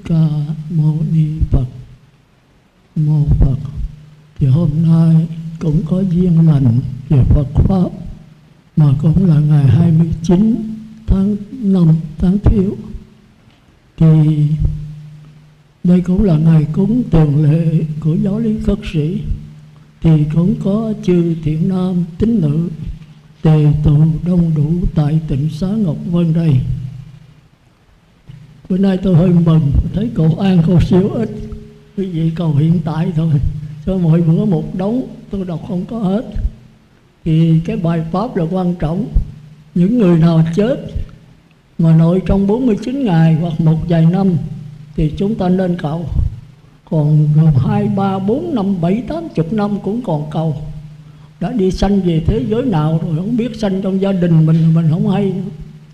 Ca Mâu Ni Phật. Mô Phật. Thì hôm nay cũng có duyên lành về Phật Pháp, mà cũng là ngày 29 tháng 5 tháng Thiếu. Thì đây cũng là ngày cúng thường lệ của giáo lý khất sĩ. Thì cũng có chư thiện nam tín nữ tề tụ đông đủ tại tịnh xá Ngọc Vân đây. Bữa nay tôi hơi mừng, thấy cậu An cô siêu ít. Quý vị cầu hiện tại thôi, cho mỗi bữa một đống, tôi đọc không có hết. Thì cái bài pháp là quan trọng. Những người nào chết mà nội trong 49 ngày hoặc một vài năm thì chúng ta nên cầu. Còn 2, 3, 4, 5, 7, 80 năm cũng còn cầu. Đã đi sanh về thế giới nào rồi không biết, sanh trong gia đình mình không hay nữa.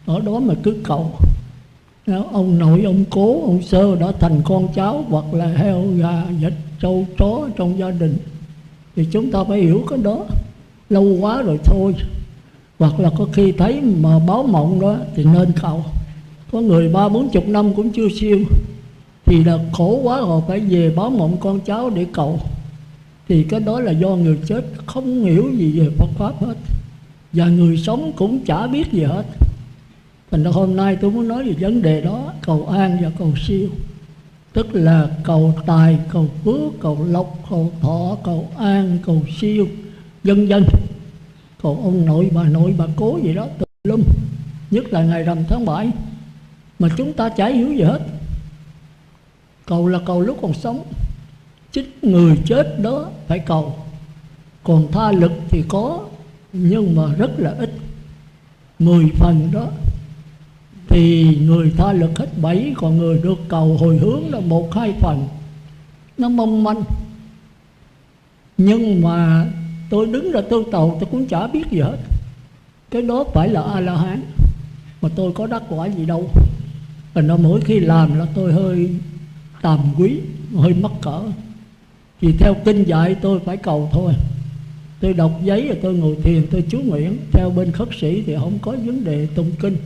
Ở đó mà cứ cầu. Ông nội, ông cố, ông sơ đã thành con cháu hoặc là heo, gà, vịt, trâu, chó trong gia đình, thì chúng ta phải hiểu cái đó. Lâu quá rồi thôi. Hoặc là có khi thấy mà báo mộng đó thì nên cầu. Có người 30-40 năm cũng chưa siêu thì là khổ quá rồi, phải về báo mộng con cháu để cầu. Thì cái đó là do người chết không hiểu gì về Phật Pháp hết, và người sống cũng chả biết gì hết. Thành ra hôm nay tôi muốn nói về vấn đề đó, cầu an và cầu siêu. Tức là cầu tài, cầu phước, cầu lộc, cầu thọ, cầu an, cầu siêu, vân vân. Cầu ông nội, bà nội, bà cố gì đó tùm lum. Nhất là ngày rằm tháng 7 mà chúng ta chả hiểu gì hết. Cầu là cầu lúc còn sống, chính người chết đó phải cầu. Còn tha lực thì có, nhưng mà rất là ít. 10 phần đó thì người tha lực hết 7, còn người được cầu hồi hướng là 1-2 phần. Nó mong manh. Nhưng mà tôi đứng ra tôi cầu, tôi cũng chả biết gì hết. Cái đó phải là A-la-hán, mà tôi có đắc quả gì đâu. Thành ra mỗi khi làm là tôi hơi tàm quý, hơi mắc cỡ. Thì theo kinh dạy tôi phải cầu thôi. Tôi đọc giấy rồi tôi ngồi thiền, tôi chú nguyện. Theo bên khất sĩ thì không có vấn đề tụng kinh,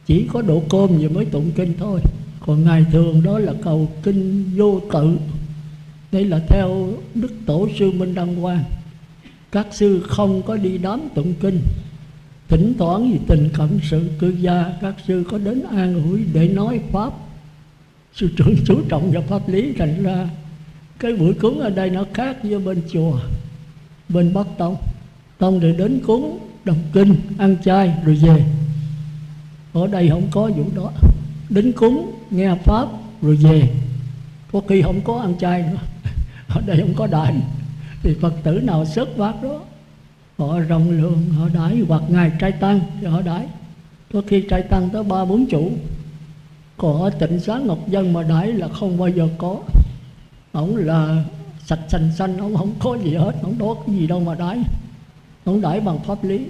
chỉ có độ cơm rồi mới tụng kinh thôi. Còn ngày thường đó là cầu kinh vô tự. Đây là theo Đức Tổ sư Minh Đăng Quang. Các sư không có đi đám tụng kinh. Thỉnh thoảng vì tình cận sự cư gia, các sư có đến an ủi để nói Pháp. Sư trưởng chú trọng vào pháp lý, thành ra cái buổi cúng ở đây nó khác với bên chùa. Bên Bắc Tông, Tông để đến cúng, đọc kinh, ăn chay rồi về. Ở đây không có vụ đó. Đến cúng, nghe Pháp rồi về. Có khi không có ăn chay nữa. Ở đây không có đãi. Thì Phật tử nào sớt phát đó, họ rộng lượng, họ đãi. Hoặc ngày trai tăng thì họ đãi. Có khi trai tăng tới 3-4 chủ. Còn ở tịnh xá Ngọc Vân mà đãi là không bao giờ có. Ông là sạch sành xanh, ông không có gì hết, ông có cái gì đâu mà đãi. Ông đãi bằng pháp lý.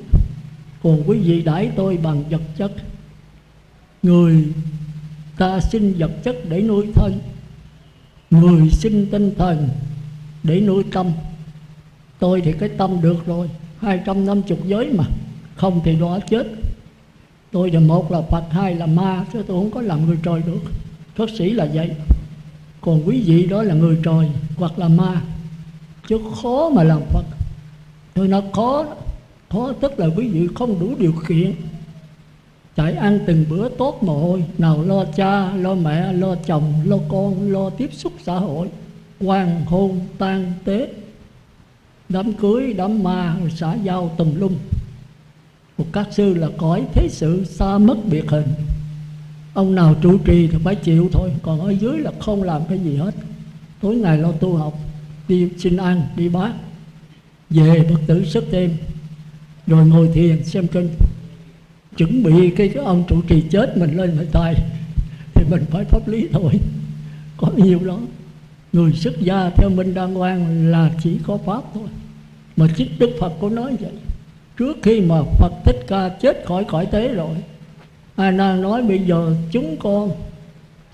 Còn quý vị đãi tôi bằng vật chất. Người ta xin vật chất để nuôi thân, người xin tinh thần để nuôi tâm. Tôi thì cái tâm được rồi, 250 giới mà, không thì đọa chết. Tôi là một là Phật, hai là ma, chứ tôi không có làm người trời được. Khất sĩ là vậy. Còn quý vị đó là người trời hoặc là ma, chứ khó mà làm Phật. Tôi nói khó, khó tức là quý vị không đủ điều kiện. Chạy ăn từng bữa tốt mồ hôi, nào lo cha, lo mẹ, lo chồng, lo con, lo tiếp xúc xã hội, quan hôn, tang tế, đám cưới, đám ma, rồi xã giao tùm lum. Một các sư là cõi thế sự xa mất biệt hình. Ông nào trụ trì thì phải chịu thôi. Còn ở dưới là không làm cái gì hết. Tối ngày lo tu học, đi xin ăn, đi bát, về Phật tử sức thêm, rồi ngồi thiền xem kinh. Chuẩn bị cái ông trụ trì chết mình lên phải tài, thì mình phải pháp lý thôi. Có nhiều đó. Người xuất gia theo Minh Đăng Quang là chỉ có Pháp thôi. Mà chính Đức Phật có nói vậy. Trước khi mà Phật Thích Ca chết khỏi cõi thế rồi, A Nan nói bây giờ chúng con,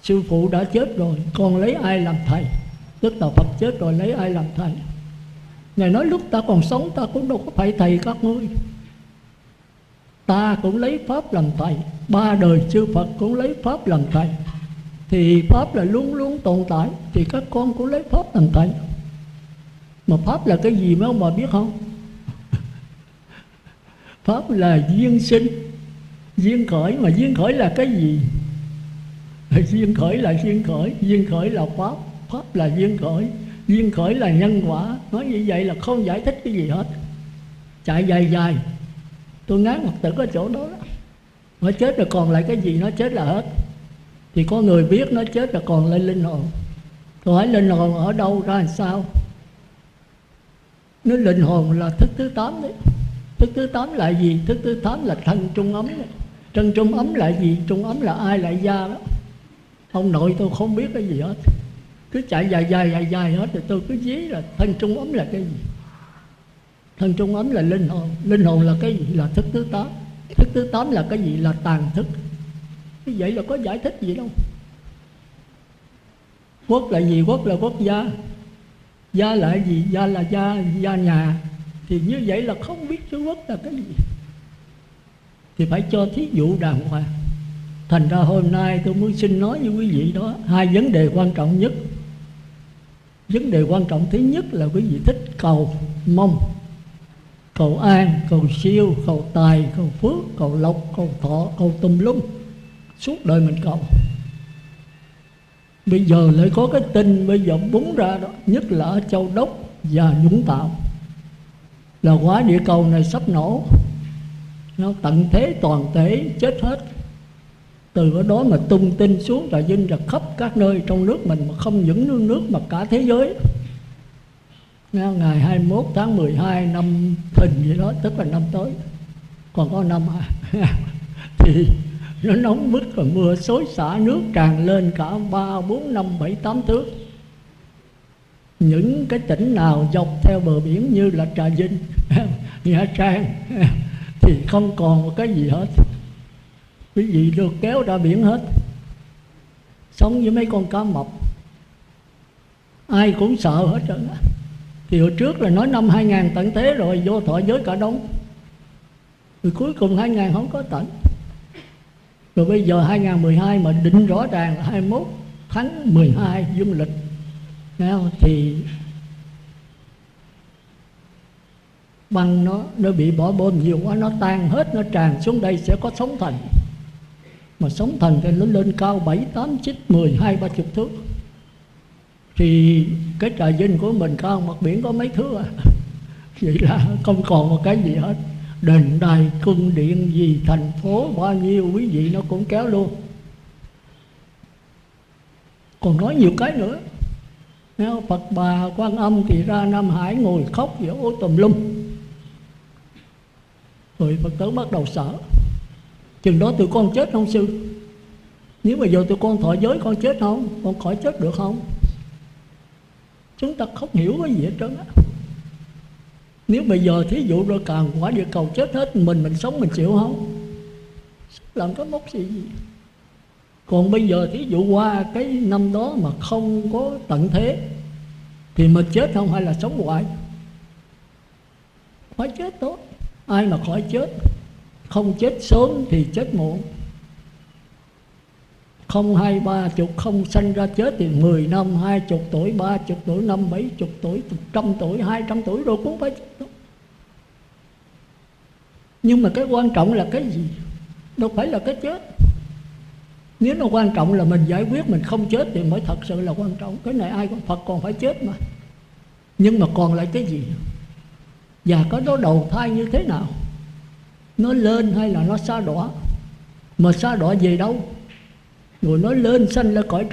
sư phụ đã chết rồi, con lấy ai làm thầy? Tức là Phật chết rồi lấy ai làm thầy? Ngài nói lúc ta còn sống ta cũng đâu có phải thầy các ngươi. Ta cũng lấy Pháp làm thầy, 3 đời chư Phật cũng lấy Pháp làm thầy. thì Pháp là luôn luôn tồn tại, thì các con cũng lấy Pháp làm thầy. Mà Pháp là cái gì mấy ông bà biết không? Pháp là duyên sinh, duyên khởi. Mà duyên khởi là cái gì? Duyên khởi là duyên khởi, duyên khởi là Pháp, Pháp là duyên khởi, duyên khởi là nhân quả. Nói như vậy là không giải thích cái gì hết. Chạy dài dài, tôi ngán Phật tử ở chỗ đó. Nó chết rồi còn lại cái gì? Nó chết là hết. Thì có người biết nó chết rồi còn lại linh hồn. Tôi hỏi linh hồn ở đâu ra làm sao? Nó linh hồn là thức thứ 8 đấy. Thức thứ 8 là gì? Thức thứ 8 là thân trung ấm. Thân trung ấm là gì? Trung ấm là ai? Là da đó. Ông nội tôi không biết cái gì hết, cứ chạy dài hết. Rồi tôi cứ dí là thân trung ấm là cái gì? Thân trung ấm là linh hồn. Linh hồn là cái gì? Là thức thứ 8. Thức thứ 8 là cái gì? Là tàn thức. Như vậy là có giải thích gì đâu. Quốc là gì? Quốc là quốc gia. Gia là gì? Gia là gia nhà. Thì như vậy là không biết chữ quốc là cái gì. Thì phải cho thí dụ đàng hoàng. Thành ra hôm nay tôi muốn xin nói với quý vị đó hai vấn đề quan trọng nhất. Vấn đề quan trọng thứ nhất là quý vị thích cầu mong, cầu an, cầu siêu, cầu tài, cầu phước, cầu lộc, cầu thọ, cầu tùm lum. Suốt đời mình cầu. Bây giờ lại có cái tin bây giờ búng ra đó, nhất là ở Châu Đốc và Vũng Tàu, là quả địa cầu này sắp nổ. Nó tận thế toàn thể chết hết. Từ ở đó mà tung tin xuống Trà Vinh và khắp các nơi trong nước mình, mà không những nước mà cả thế giới. Ngày 21 tháng 12 năm Thìn gì đó, tức là năm tới, còn có năm thì nó nóng bức và mưa xối xả, nước tràn lên cả 3, 4, 5, 7, 8 thước. Những cái tỉnh nào dọc theo bờ biển như là Trà Vinh, Nha Trang thì không còn một cái gì hết. Quý vị được kéo ra biển hết, sống với mấy con cá mập, ai cũng sợ hết trơn á. Thì hồi trước là nói năm 2000 tận thế rồi, vô thọ giới cả đống. Rồi cuối cùng 2000 không có tận. Rồi bây giờ 2012 mà định rõ ràng là 21 tháng 12 dương lịch, thì băng nó bị bỏ bom nhiều quá, nó tan hết, nó tràn xuống đây sẽ có sóng thần. Mà sóng thần thì nó lên cao 7, 8, 9, 10, 20, 30 thước. Thì cái Trà Vinh của mình cao mặt biển có mấy thước à. Vậy là không còn một cái gì hết. Đền đài, cung điện gì, thành phố bao nhiêu quý vị nó cũng kéo luôn. Còn nói nhiều cái nữa. Phật Bà Quan Âm thì ra Nam Hải ngồi khóc giữa ô tùm lum. Rồi Phật tử bắt đầu sợ. Chừng đó tụi con chết không sư? Nếu mà giờ tụi con thọ giới con chết không? Con khỏi chết được không? Chúng ta không hiểu cái gì hết trơn á. Nếu bây giờ thí dụ rồi càng quả địa cầu chết hết, mình sống mình chịu không? Làm cái mốc gì? Còn bây giờ thí dụ qua cái năm đó mà không có tận thế thì mình chết không hay là sống hoài? Phải chết tốt. Ai mà khỏi chết? Không chết sớm thì chết muộn. Không 20, 30, không sanh ra chết thì 10 năm, 20 tuổi, 30 tuổi, 50, 70 tuổi, 100 tuổi, 200 tuổi rồi cũng phải chết. Nhưng mà cái quan trọng là cái gì? Đâu phải là cái chết. Nếu nó quan trọng là mình giải quyết mình không chết thì mới thật sự là quan trọng. Cái này ai Phật còn phải chết mà. Nhưng mà còn lại cái gì? Và có đó đầu thai như thế nào? Nó lên hay là nó sa đọa? Mà sa đọa về đâu? Rồi nó lên sanh ra cõi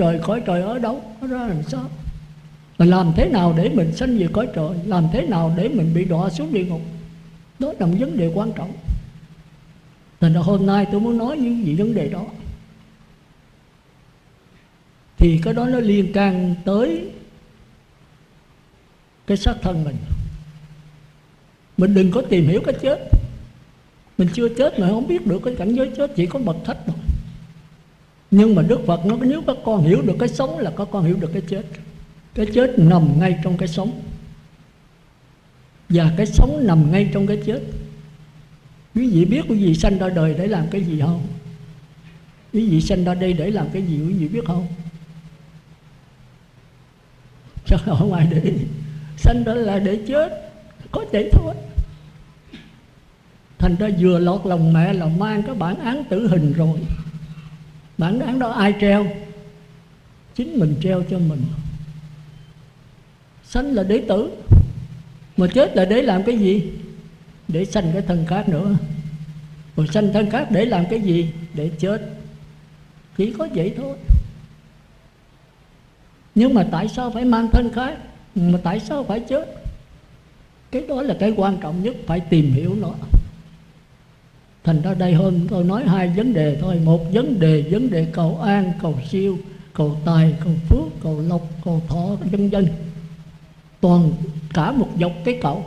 trời ở đâu? Nó ra làm sao? Và làm thế nào để mình sanh về cõi trời? Làm thế nào để mình bị đọa xuống địa ngục? Đó là một vấn đề quan trọng. Thành ra hôm nay tôi muốn nói những gì vấn đề đó. Thì cái đó nó liên can tới cái xác thân mình. Mình đừng có tìm hiểu cái chết. Mình chưa chết mà không biết được cái cảnh giới chết, chỉ có bậc thách thôi. Nhưng mà Đức Phật nó nếu các con hiểu được cái sống là các con hiểu được cái chết. Cái chết nằm ngay trong cái sống, và cái sống nằm ngay trong cái chết. Quý vị biết quý vị sanh ra đời để làm cái gì không? Quý vị sanh ra đây để làm cái gì quý vị biết không? Chứ không ai để ý. Sanh ra là để chết, có vậy thôi. Thành ra vừa lọt lòng mẹ là mang cái bản án tử hình rồi. Bản án đó ai treo? Chính mình treo cho mình. Sanh là để tử, mà chết là để làm cái gì? Để sanh cái thân khác nữa. Rồi sanh thân khác để làm cái gì? Để chết. Chỉ có vậy thôi. Nhưng mà tại sao phải mang thân khác? Mà tại sao phải chết? Cái đó là cái quan trọng nhất, phải tìm hiểu nó. Thành ra đây hôm tôi nói hai vấn đề thôi. Một vấn đề cầu an, cầu siêu, cầu tài, cầu phước, cầu lộc, cầu thọ, vân vân. Toàn cả một dọc cái cầu.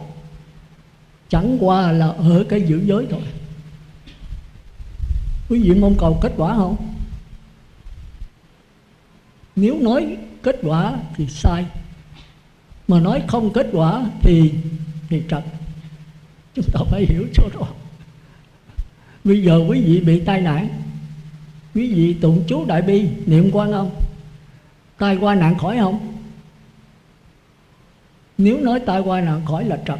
Chẳng qua là ở cái giữ giới thôi. Quý vị mong cầu kết quả không? Nếu nói kết quả thì sai, mà nói không kết quả thì trật. Chúng ta phải hiểu cho rõ. Bây giờ quý vị bị tai nạn, quý vị tụng chú Đại Bi, niệm Quan Âm, tai qua nạn khỏi không? Nếu nói tai qua nạn khỏi là trật,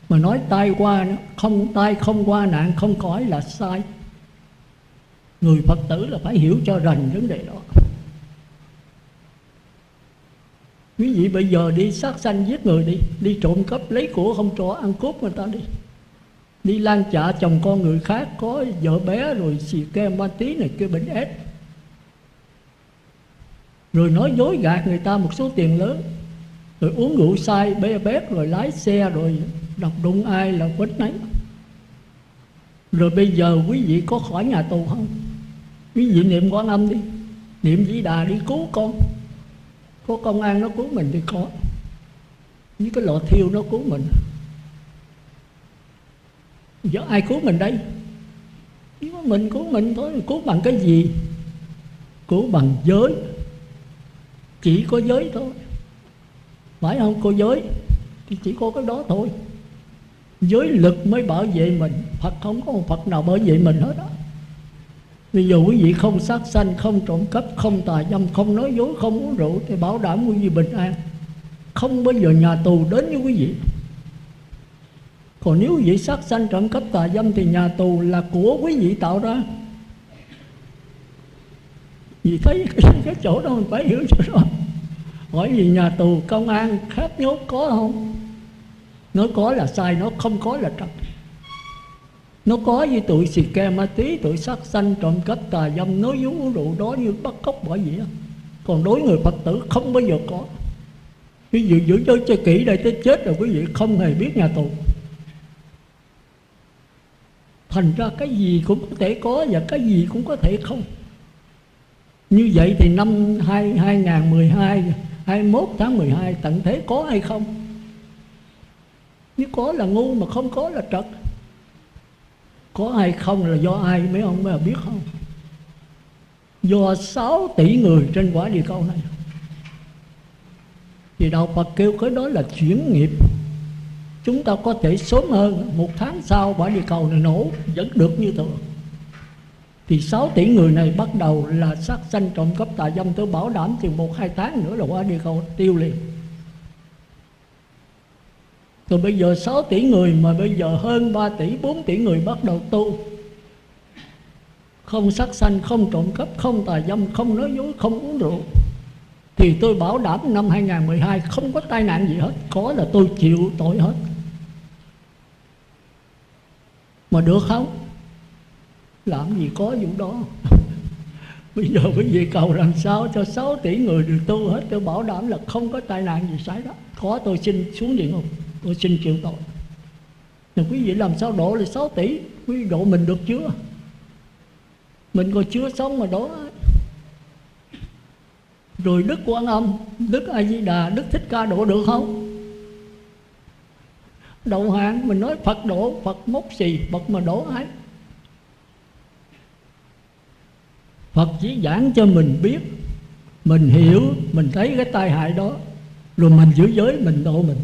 mà nói tai không qua nạn không khỏi là sai. Người Phật tử là phải hiểu cho rành vấn đề đó. Quý vị bây giờ đi sát sanh giết người đi trộm cắp lấy của không cho, ăn cướp người ta đi lan chạ chồng con người khác, có vợ bé rồi xì ke ma tí này kia, bệnh ép, rồi nói dối gạt người ta một số tiền lớn, rồi uống rượu say bê bét, rồi lái xe rồi đập đụng ai là quýt nấy. Rồi bây giờ quý vị có khỏi nhà tù không? Quý vị niệm Quan Âm đi, niệm Di Đà đi cứu con. Có công an nó cứu mình thì có, với cái lò thiêu nó cứu mình. Giờ ai cứu mình đây? Chỉ có mình cứu mình thôi. Cứu bằng cái gì? Cứu bằng giới. Chỉ có giới thôi, phải không? Có giới thì chỉ có cái đó thôi. Giới lực mới bảo vệ mình. Phật không có một Phật nào bảo vệ mình hết đó. Bây giờ quý vị không sát sanh, không trộm cắp, không tà dâm, không nói dối, không uống rượu thì bảo đảm quý vị bình an, không bao giờ nhà tù đến với quý vị. Còn nếu quý vị sát sanh, trộm cắp, tà dâm thì nhà tù là của quý vị tạo ra. Vì thấy cái chỗ đó mình phải hiểu cho rõ. Hỏi gì nhà tù công an khép nhốt có không? Nói có là sai, nó không có là trật. Nó có với tụi xì ke ma tí, tụi sát sanh, trộm cắp, tà dâm, nói dối uống rượu đó như bắt cóc bởi gì đó. Còn đối người Phật tử không bao giờ có. Quý vị giữ giới cho kỹ đây, tới chết rồi quý vị không hề biết nhà tù. Thành ra cái gì cũng có thể có và cái gì cũng có thể không. Như vậy thì năm 2012, 21 tháng 12 tận thế có hay không? Nếu có là ngu, mà không có là trật. Có hay không là do ai mấy ông mới biết không? Do 6 tỷ người trên quả địa cầu này. Thì Đạo Phật kêu cái đó là chuyển nghiệp. Chúng ta có thể sớm hơn, 1 tháng sau quả địa cầu này nổ vẫn được như thường. Thì 6 tỷ người này bắt đầu là sát sanh, trộm cắp, tà dâm. Tôi bảo đảm chừng 1-2 tháng nữa là quả địa cầu tiêu liền. Rồi bây giờ 6 tỷ người mà bây giờ hơn 3 tỷ, 4 tỷ người bắt đầu tu. Không sát sanh, không trộm cắp, không tà dâm, không nói dối, không uống rượu. Thì tôi bảo đảm năm 2012 không có tai nạn gì hết. Có là tôi chịu tội hết. Mà được không? Làm gì có vụ đó. Bây giờ quý vị cầu làm sao cho 6 tỷ người được tu hết. Tôi bảo đảm là không có tai nạn gì xảy ra. Có tôi xin xuống địa ngục, tôi xin chịu tội. Nhưng quý vị làm sao độ là 6 tỷ? Quý vị độ mình được chưa? Mình còn chưa sống mà độ. Rồi Đức Quan Âm, Đức A Di Đà, Đức Thích Ca độ được không? Đầu hàng mình nói Phật độ, Phật mốc xì, Phật mà độ ai? Phật chỉ giảng cho mình biết, mình hiểu, mình thấy cái tai hại đó, rồi mình giữ giới, mình độ mình.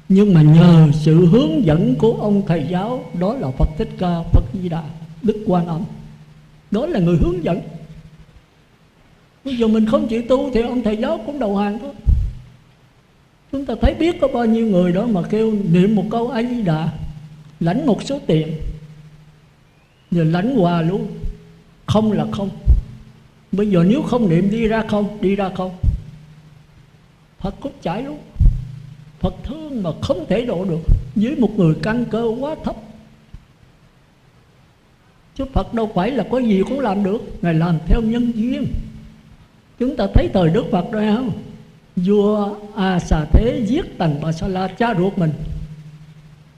Nhưng mà nhờ sự hướng dẫn của ông thầy giáo, đó là Phật Thích Ca, Phật Di Đà, Đức Quan Âm, đó là người hướng dẫn. Bây giờ mình không chịu tu thì ông thầy giáo cũng đầu hàng thôi. Chúng ta thấy biết có bao nhiêu người đó mà kêu niệm một câu A Di Đà, lãnh một số tiền, giờ lãnh hoà luôn. Không là không. Bây giờ nếu không niệm đi ra không, đi ra không. Phật cũng chảy luôn. Phật thương mà không thể độ được với một người căn cơ quá thấp. Chứ Phật đâu phải là có gì cũng làm được. Ngài làm theo nhân duyên. Chúng ta thấy thời Đức Phật rồi không? Vua A Xà Thế giết Tần Bà Sa La, cha ruột mình,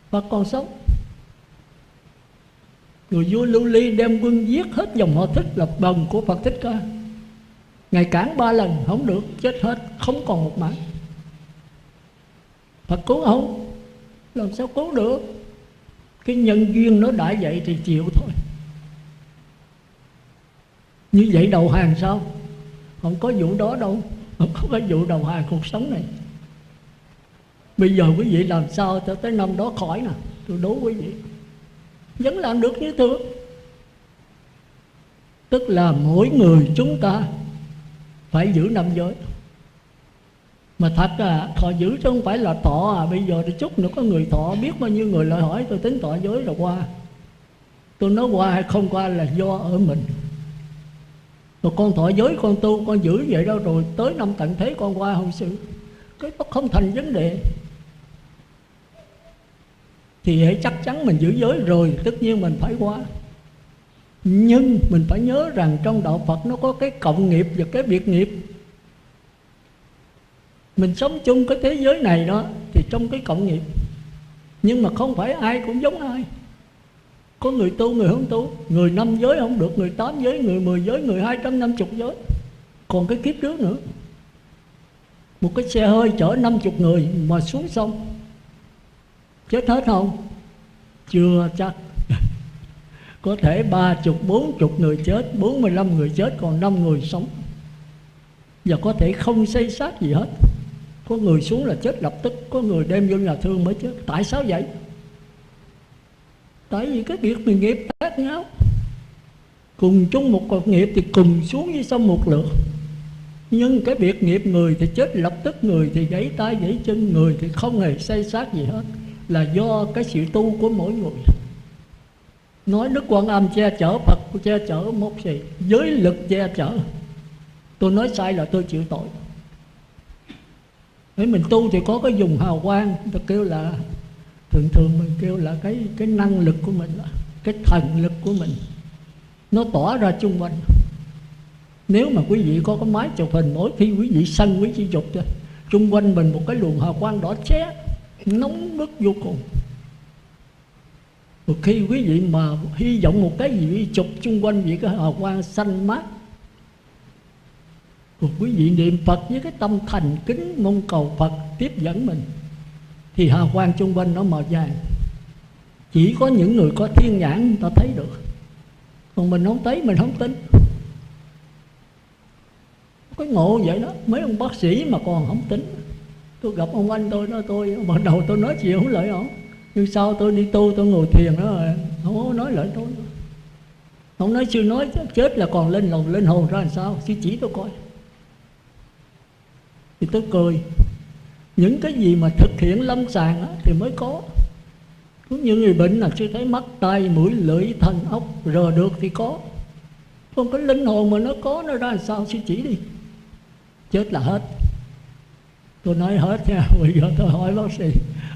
Phật còn sống. Rồi vua Lưu Ly đem quân giết hết dòng họ Thích là bần của Phật Thích Ca. Ngài cản 3 lần không được, chết hết, không còn một mạng. Phật cứu không? Làm sao cứu được? Cái nhân duyên nó đã vậy thì chịu thôi. Như vậy đầu hàng sao? Không có vụ đó đâu. Không có vụ đầu hàng cuộc sống này. Bây giờ quý vị làm sao tới năm đó khỏi nè. Tôi đố quý vị vẫn làm được như thường. Tức là mỗi người chúng ta phải giữ 5 giới. Mà thật thọ giữ chứ không phải là thọ bây giờ thì chút nữa có người thọ, biết bao nhiêu người lại hỏi tôi tính thọ giới rồi qua. Tôi nói qua hay không qua là do ở mình. Rồi con thọ giới con tu con giữ vậy đâu, rồi tới năm tận thế con qua không xử, cái đó không thành vấn đề. Thì hãy chắc chắn mình giữ giới rồi tất nhiên mình phải qua. Nhưng mình phải nhớ rằng trong đạo Phật nó có cái cộng nghiệp và cái biệt nghiệp. Mình sống chung cái thế giới này đó thì trong cái cộng nghiệp. Nhưng mà không phải ai cũng giống ai. Có người tu, người không tu. Người 5 giới không được, người 8 giới, người 10 giới, người 250 giới. Còn cái kiếp trước nữa, một cái xe hơi chở 50 người mà xuống sông, chết hết không? Chưa chắc. Có thể 30, 40 người chết, 45 người chết, còn 5 người sống. Và có thể không xây xác gì hết. Có người xuống là chết lập tức, có người đem vô nhà thương mới chết. Tại sao vậy? Tại vì cái việc mình nghiệp khác nhau. Cùng chung một cột nghiệp thì cùng xuống dưới sông một lượt. Nhưng cái việc nghiệp người thì chết lập tức, người thì gãy tay gãy chân, người thì không hề xây xác gì hết. Là do cái sự tu của mỗi người. Nói Đức Quan Âm che chở Phật, che chở một gì? Giới lực che chở. Tôi nói sai là tôi chịu tội. Nếu mình tu thì có cái dùng hào quang, tôi kêu là thường mình kêu là cái năng lực của mình, cái thần lực của mình nó tỏa ra chung quanh. Nếu mà quý vị có cái máy chụp hình, mỗi khi quý vị sân quý vị chụp cho chung quanh mình một cái luồng hào quang đỏ chóe, nóng bức vô cùng. Một khi quý vị mà hy vọng một cái gì chụp chung quanh vị cái hào quang xanh mát, rồi quý vị niệm Phật với cái tâm thành kính mong cầu Phật tiếp dẫn mình, thì hào quang chung quanh nó màu vàng. Chỉ có những người có thiên nhãn người ta thấy được, còn mình không thấy, mình không tin. Cái ngộ vậy đó. Mấy ông bác sĩ mà còn không tính. Tôi gặp ông anh tôi nói tôi ban đầu tôi nói chuyện không lợi ổng, nhưng sau tôi đi tu tôi ngồi thiền đó rồi không có nói lợi tôi. Ông nói sư nói chết là còn lên hồn ra làm sao, sư chỉ tôi coi. Thì tôi cười. Những cái gì mà thực hiện lâm sàng thì mới có. Cũng như người bệnh là sư thấy mắt, tai, mũi, lưỡi, thân, ốc rờ được thì có. Còn cái linh hồn mà nó có nó ra làm sao, sư chỉ đi. Chết là hết. Tôi nói hết nha. Bây giờ tôi hỏi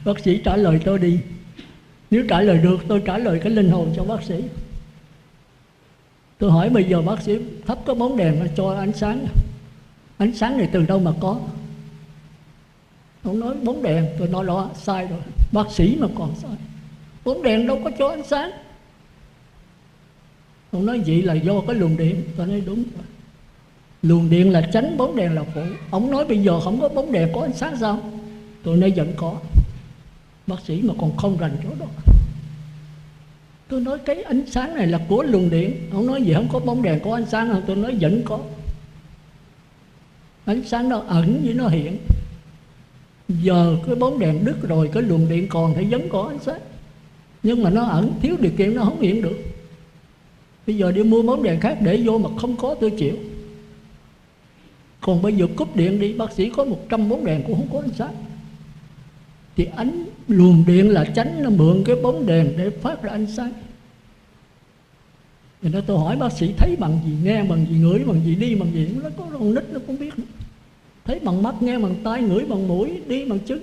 bác sĩ trả lời tôi đi. Nếu trả lời được tôi trả lời cái linh hồn cho bác sĩ. Tôi hỏi bây giờ bác sĩ thắp cái bóng đèn nó cho ánh sáng. Ánh sáng này từ đâu mà có? Ông nói bóng đèn. Tôi nói đó sai rồi. Bác sĩ mà còn sai. Bóng đèn đâu có cho ánh sáng. Ông nói vậy là do cái luồng điện. Tôi nói đúng rồi. Luồng điện là tránh, bóng đèn là phụ. Ông nói bây giờ không có bóng đèn có ánh sáng sao? Tôi nói vẫn có. Bác sĩ mà còn không rành chỗ đó. Tôi nói cái ánh sáng này là của luồng điện. Ông nói gì không có bóng đèn có ánh sáng không? Tôi nói vẫn có. Ánh sáng nó ẩn với nó hiện. Giờ cái bóng đèn đứt rồi, cái luồng điện còn thì vẫn có ánh sáng. Nhưng mà nó ẩn, thiếu điều kiện nó không hiện được. Bây giờ đi mua bóng đèn khác để vô mà không có tôi chịu. Còn bây giờ cúp điện đi, bác sĩ có 100 bóng đèn cũng không có ánh sáng. thì ánh luồng điện là chánh, nó mượn cái bóng đèn để phát ra ánh sáng. Thì đó tôi hỏi bác sĩ thấy bằng gì, nghe bằng gì, ngửi bằng gì, đi bằng gì? Nó có con nít nó cũng biết nữa. Thấy bằng mắt, nghe bằng tai, ngửi bằng mũi, đi bằng chân.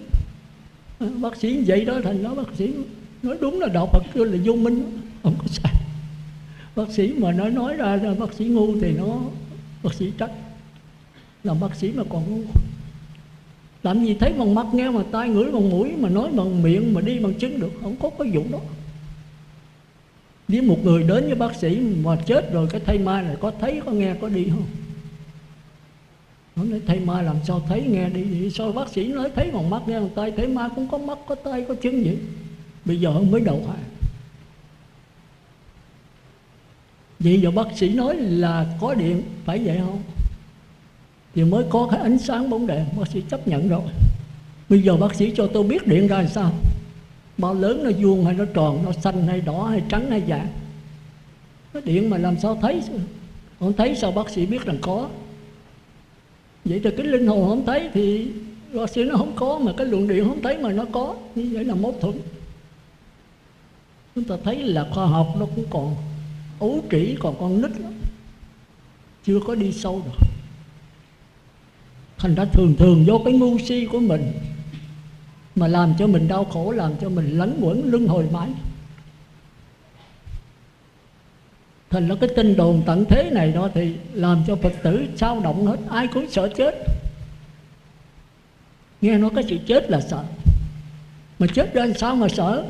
Bác sĩ vậy đó, thành đó bác sĩ nói đúng là đạo Phật kêu là vô minh, không có sai. Bác sĩ mà nói ra bác sĩ ngu thì bác sĩ trách là bác sĩ mà còn ngu. Làm gì thấy bằng mắt, nghe bằng tai, ngửi bằng mũi mà nói bằng miệng mà đi bằng chân được? Không có cái vụ đó. Nếu một người đến với bác sĩ mà chết rồi, cái thây ma này có thấy, có nghe, có đi không? Nó nói thây ma làm sao thấy nghe đi vậy? Sao bác sĩ nói thấy bằng mắt, nghe bằng tai? Thây ma cũng có mắt, có tay, có chân vậy. Bây giờ mới đầu hàng. Vậy giờ bác sĩ nói là có điện, phải vậy không? Thì mới có cái ánh sáng bóng đèn, bác sĩ chấp nhận rồi. Bây giờ bác sĩ cho tôi biết điện ra làm sao? Bao lớn, nó vuông hay nó tròn, nó xanh hay đỏ hay trắng hay vàng? Cái điện mà làm sao thấy? Không thấy sao bác sĩ biết rằng có? Vậy thì cái linh hồn không thấy thì bác sĩ nó không có, mà cái luồng điện không thấy mà nó có. Như vậy là mâu thuẫn. Chúng ta thấy là khoa học nó cũng còn ấu trĩ, còn con nít lắm, chưa có đi sâu được. Thành ra thường do cái ngu si của mình mà làm cho mình đau khổ, làm cho mình lẫn quẩn luân hồi mãi. Thành ra cái tin đồn tận thế này đó thì làm cho Phật tử sao động hết, ai cũng sợ chết. Nghe nói cái sự chết là sợ, mà chết ra sao mà sợ?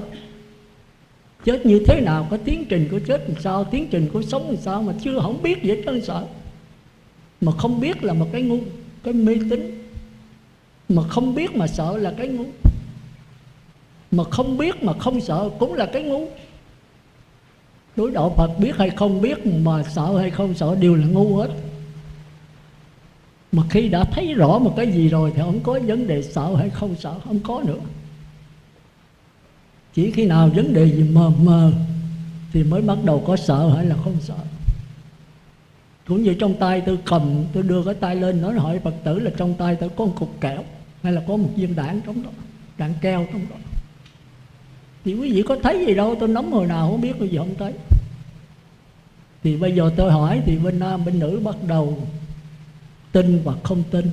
Chết như thế nào, có tiến trình của chết làm sao, tiến trình của sống làm sao mà chưa không biết vậy trơn sợ. Mà không biết là một cái ngu, cái mê tín. Mà không biết mà sợ là cái ngu. Mà không biết mà không sợ cũng là cái ngu. Đối đạo Phật biết hay không biết, mà sợ hay không sợ đều là ngu hết. Mà khi đã thấy rõ một cái gì rồi thì không có vấn đề sợ hay không sợ, không có nữa. Chỉ khi nào vấn đề gì mờ mờ thì mới bắt đầu có sợ hay là không sợ. Cũng như trong tay tôi cầm, tôi đưa cái tay lên nói hỏi Phật tử là trong tay tôi có một cục kẹo hay là có một viên đạn trong đó, đạn keo trong đó. Thì quý vị có thấy gì đâu, tôi nắm hồi nào không biết, bây giờ không thấy. Thì bây giờ tôi hỏi thì bên nam bên nữ bắt đầu tin và không tin.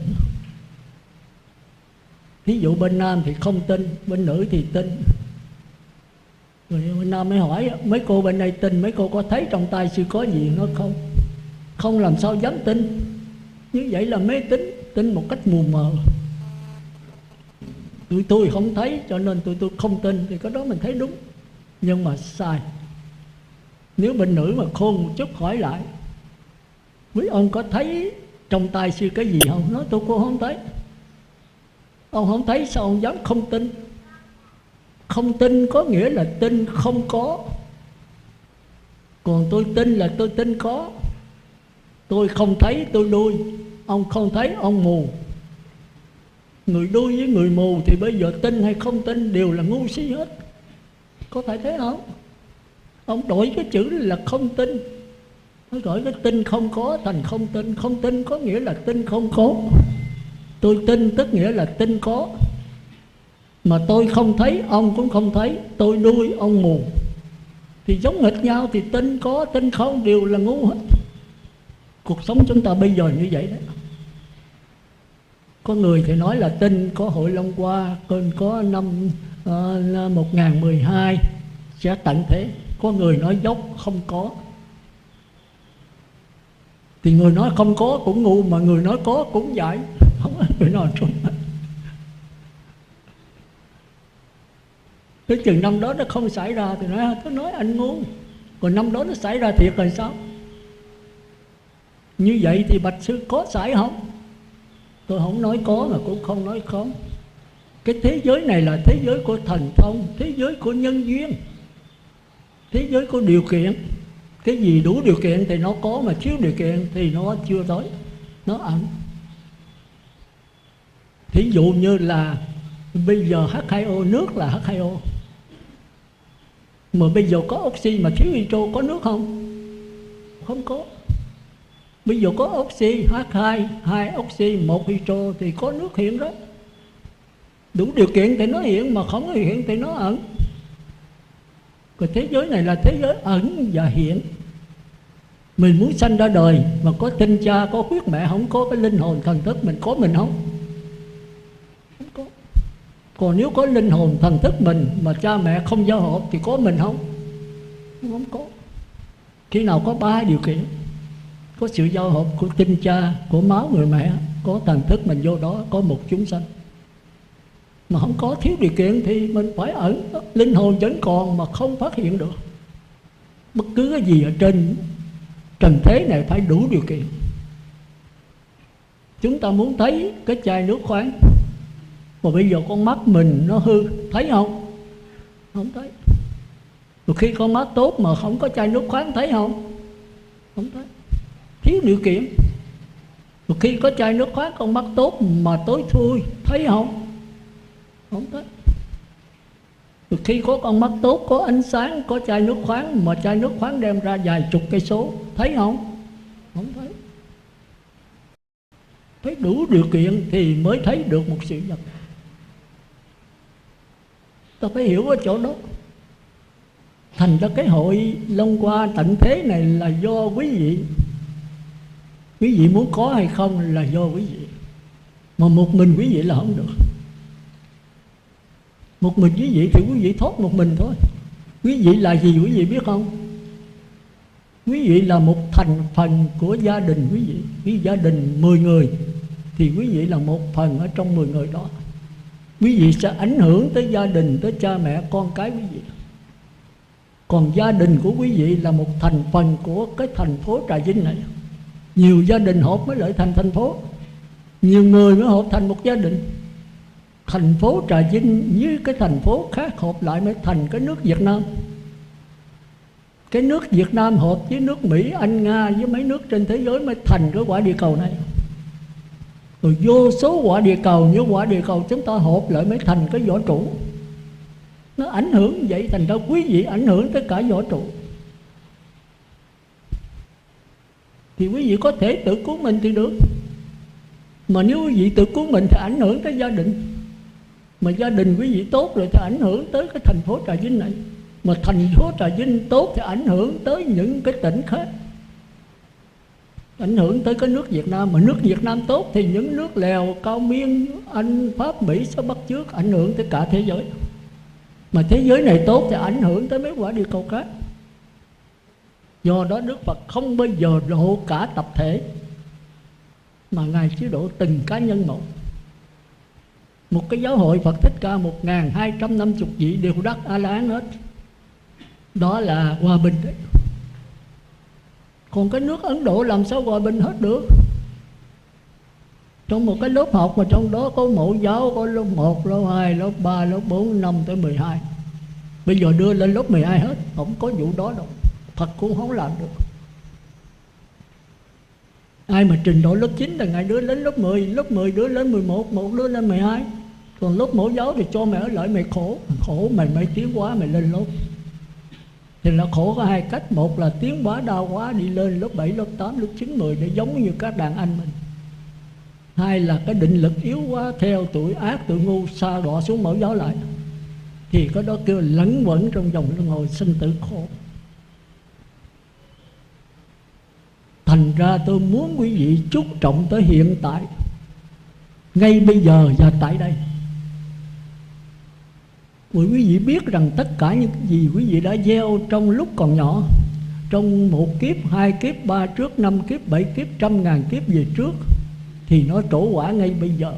Ví dụ bên nam thì không tin, bên nữ thì tin. Rồi bên nam mới hỏi mấy cô bên đây tin, mấy cô có thấy trong tay sư có gì? Nó không. Không làm sao dám tin. Như vậy là mê tín, tin một cách mù mờ. Tôi không thấy cho nên tôi không tin, thì cái đó mình thấy đúng. Nhưng mà sai. Nếu bên nữ mà khôn một chút hỏi lại, quý ông có thấy trong tay sư cái gì không? Nói tôi cô không thấy. Ông không thấy sao ông dám không tin? Không tin có nghĩa là tin không có. Còn tôi tin là tôi tin có. Tôi không thấy tôi đuôi, ông không thấy ông mù. Người đuôi với người mù thì bây giờ tin hay không tin đều là ngu si hết. Có phải thế không? Ông đổi cái chữ là không tin, nó gọi cái tin không có thành không tin. Không tin có nghĩa là tin không có. Tôi tin tức nghĩa là tin có. Mà tôi không thấy, ông cũng không thấy. Tôi đuôi, ông mù. Thì giống hệt nhau, thì tin có, tin không đều là ngu hết. Cuộc sống chúng ta bây giờ như vậy đấy. Có người thì nói là tin có Hội Long Hoa, có năm 1012 sẽ tận thế. Có người nói dốc không có. Thì người nói không có cũng ngu, mà người nói có cũng dại. Không có người nào trúng. Tới chừng năm đó nó không xảy ra thì tôi nói anh ngu. Còn năm đó nó xảy ra thiệt rồi sao? Như vậy thì bạch sư có xảy không? Tôi không nói có mà cũng không nói không. Cái thế giới này là thế giới của thần thông, thế giới của nhân duyên, thế giới của điều kiện. Cái gì đủ điều kiện thì nó có, mà thiếu điều kiện thì nó chưa tới, nó ẩn. Thí dụ như là bây giờ H2O, nước là H2O. Mà bây giờ có oxy mà thiếu hydro, có nước không? Không có. Bây giờ có oxy H2, 2 oxy, 1 hydro thì có nước hiện đó. Đủ điều kiện thì nó hiện, mà không có hiện thì nó ẩn. Còn thế giới này là thế giới ẩn và hiện. Mình muốn sanh ra đời mà có tinh cha, có huyết mẹ, không có cái linh hồn thần thức, mình có mình không? Không có. Còn nếu có linh hồn thần thức mình mà cha mẹ không giao hợp thì có mình không? Không có. Khi nào có ba điều kiện, có sự giao hợp của tinh cha, của máu người mẹ, có thần thức mình vô đó, có một chúng sanh. Mà không có, thiếu điều kiện thì mình phải ẩn. Linh hồn vẫn còn mà không phát hiện được. Bất cứ cái gì ở trên trần thế này phải đủ điều kiện. Chúng ta muốn thấy cái chai nước khoáng, mà bây giờ con mắt mình nó hư, thấy không? Không thấy. Rồi khi con mắt tốt mà không có chai nước khoáng, thấy không? Không thấy. Thiếu điều kiện. Rồi khi có chai nước khoáng, con mắt tốt mà tối thui, thấy không? Không thấy. Rồi khi có con mắt tốt, có ánh sáng, có chai nước khoáng, mà chai nước khoáng đem ra vài chục cây số, thấy không? Không thấy. Phải đủ điều kiện thì mới thấy được một sự vật. Ta phải hiểu ở chỗ đó. Thành ra cái hội Long Hoa tận thế này là do quý vị. Quý vị muốn có hay không là do quý vị. Mà một mình quý vị là không được. Một mình quý vị thì quý vị thoát một mình thôi. Quý vị là gì quý vị biết không? Quý vị là một thành phần của gia đình quý vị. Khi gia đình 10 người thì quý vị là một phần ở trong 10 người đó. Quý vị sẽ ảnh hưởng tới gia đình, tới cha mẹ, con cái quý vị. Còn gia đình của quý vị là một thành phần của cái thành phố Trà Vinh này. Nhiều gia đình hợp mới lại thành thành phố. Nhiều người mới hợp thành một gia đình. Thành phố Trà Vinh với cái thành phố khác hợp lại mới thành cái nước Việt Nam. Cái nước Việt Nam hợp với nước Mỹ, Anh, Nga với mấy nước trên thế giới mới thành cái quả địa cầu này. Rồi vô số quả địa cầu, như quả địa cầu chúng ta hợp lại mới thành cái vũ trụ. Nó ảnh hưởng vậy, thành ra quý vị ảnh hưởng tới cả vũ trụ. Thì quý vị có thể tự cứu mình thì được. Mà nếu quý vị tự cứu mình thì ảnh hưởng tới gia đình. Mà gia đình quý vị tốt rồi thì ảnh hưởng tới cái thành phố Trà Vinh này. Mà thành phố Trà Vinh tốt thì ảnh hưởng tới những cái tỉnh khác, ảnh hưởng tới cái nước Việt Nam. Mà nước Việt Nam tốt thì những nước Lào, Cao Miên, Anh, Pháp, Mỹ sẽ bắt chước, ảnh hưởng tới cả thế giới. Mà thế giới này tốt thì ảnh hưởng tới mấy quả địa cầu khác. Do đó Đức Phật không bao giờ độ cả tập thể, mà Ngài chỉ độ từng cá nhân một. Một cái giáo hội Phật Thích Ca 1250 vị đều đắc A-la-hán hết. Đó là hòa bình đấy. Còn cái nước Ấn Độ làm sao hòa bình hết được? Trong một cái lớp học mà trong đó có mẫu giáo, có lớp 1, lớp 2, lớp 3, lớp 4, 5 tới 12. Bây giờ đưa lên lớp 12 hết, không có vụ đó đâu. Phật cũng không làm được. Ai mà trình độ lớp 9 là Ngài đưa lên lớp 10, lớp 10 đưa lên 11, một đưa lên 12. Còn lớp mẫu giáo thì cho mày ở lại, mày khổ mày tiến hóa mày lên lớp. Thì là khổ có hai cách. Một là tiến hóa đau quá đi lên lớp 7, lớp 8, lớp 9, 10 để giống như các đàn anh mình. Hai là cái định lực yếu quá, theo tuổi ác, tuổi ngu, sa đọa xuống mẫu giáo lại. Thì cái đó kêu lẫn quẩn trong vòng luân hồi sinh tử khổ. Thành ra tôi muốn quý vị chú trọng tới hiện tại, ngay bây giờ và tại đây. Bởi quý vị biết rằng tất cả những gì quý vị đã gieo trong lúc còn nhỏ, trong 1 kiếp, 2 kiếp, 3 trước, 5 kiếp, 7 kiếp, 100.000 kiếp về trước, thì nó trổ quả ngay bây giờ.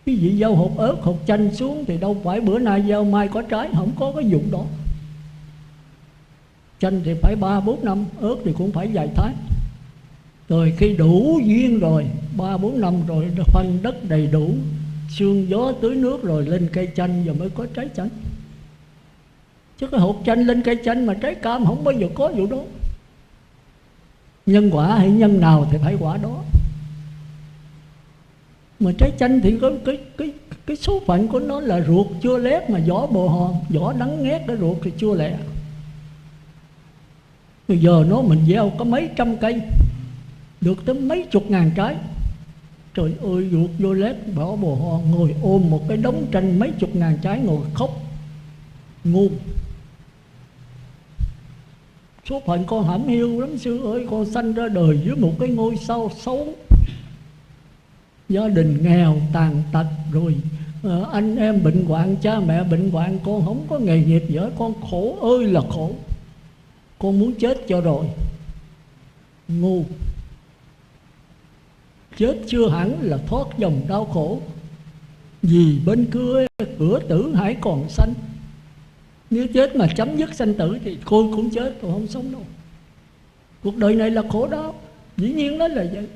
Quý vị gieo hột ớt, hột chanh xuống thì đâu phải bữa nay gieo mai có trái, không có cái vụ đó. Chanh thì phải 3-4 năm, ớt thì cũng phải vài tháng. Rồi khi đủ duyên rồi, 3-4 năm rồi, phân đất đầy đủ, sương gió tưới nước rồi lên cây chanh, giờ mới có trái chanh. Chứ cái hột chanh lên cây chanh mà trái cam không bao giờ có vụ đó. Nhân quả hay nhân nào thì phải quả đó. Mà trái chanh thì có cái số phận của nó là ruột chua lét mà vỏ bồ hòn, vỏ đắng ngét, cái ruột thì chua lẹ. Bây giờ nó mình gieo có mấy trăm cây, được tới mấy chục ngàn trái. Trời ơi, ruột vô lết, bỏ bồ ho, ngồi ôm một cái đống tranh mấy chục ngàn trái ngồi khóc. Ngu. Số phận con hãm hiu lắm sư ơi. Con sanh ra đời dưới một cái ngôi sao xấu, gia đình nghèo tàn tật, rồi anh em bệnh hoạn, cha mẹ bệnh hoạn, con không có nghề nghiệp gì hết. Con khổ ơi là khổ. Con muốn chết cho rồi. Ngu. Chết chưa hẳn là thoát dòng đau khổ, vì bên cửa tử hãy còn sanh. Nếu chết mà chấm dứt sanh tử thì cô cũng chết, còn không sống đâu. Cuộc đời này là khổ đau, dĩ nhiên đó là vậy.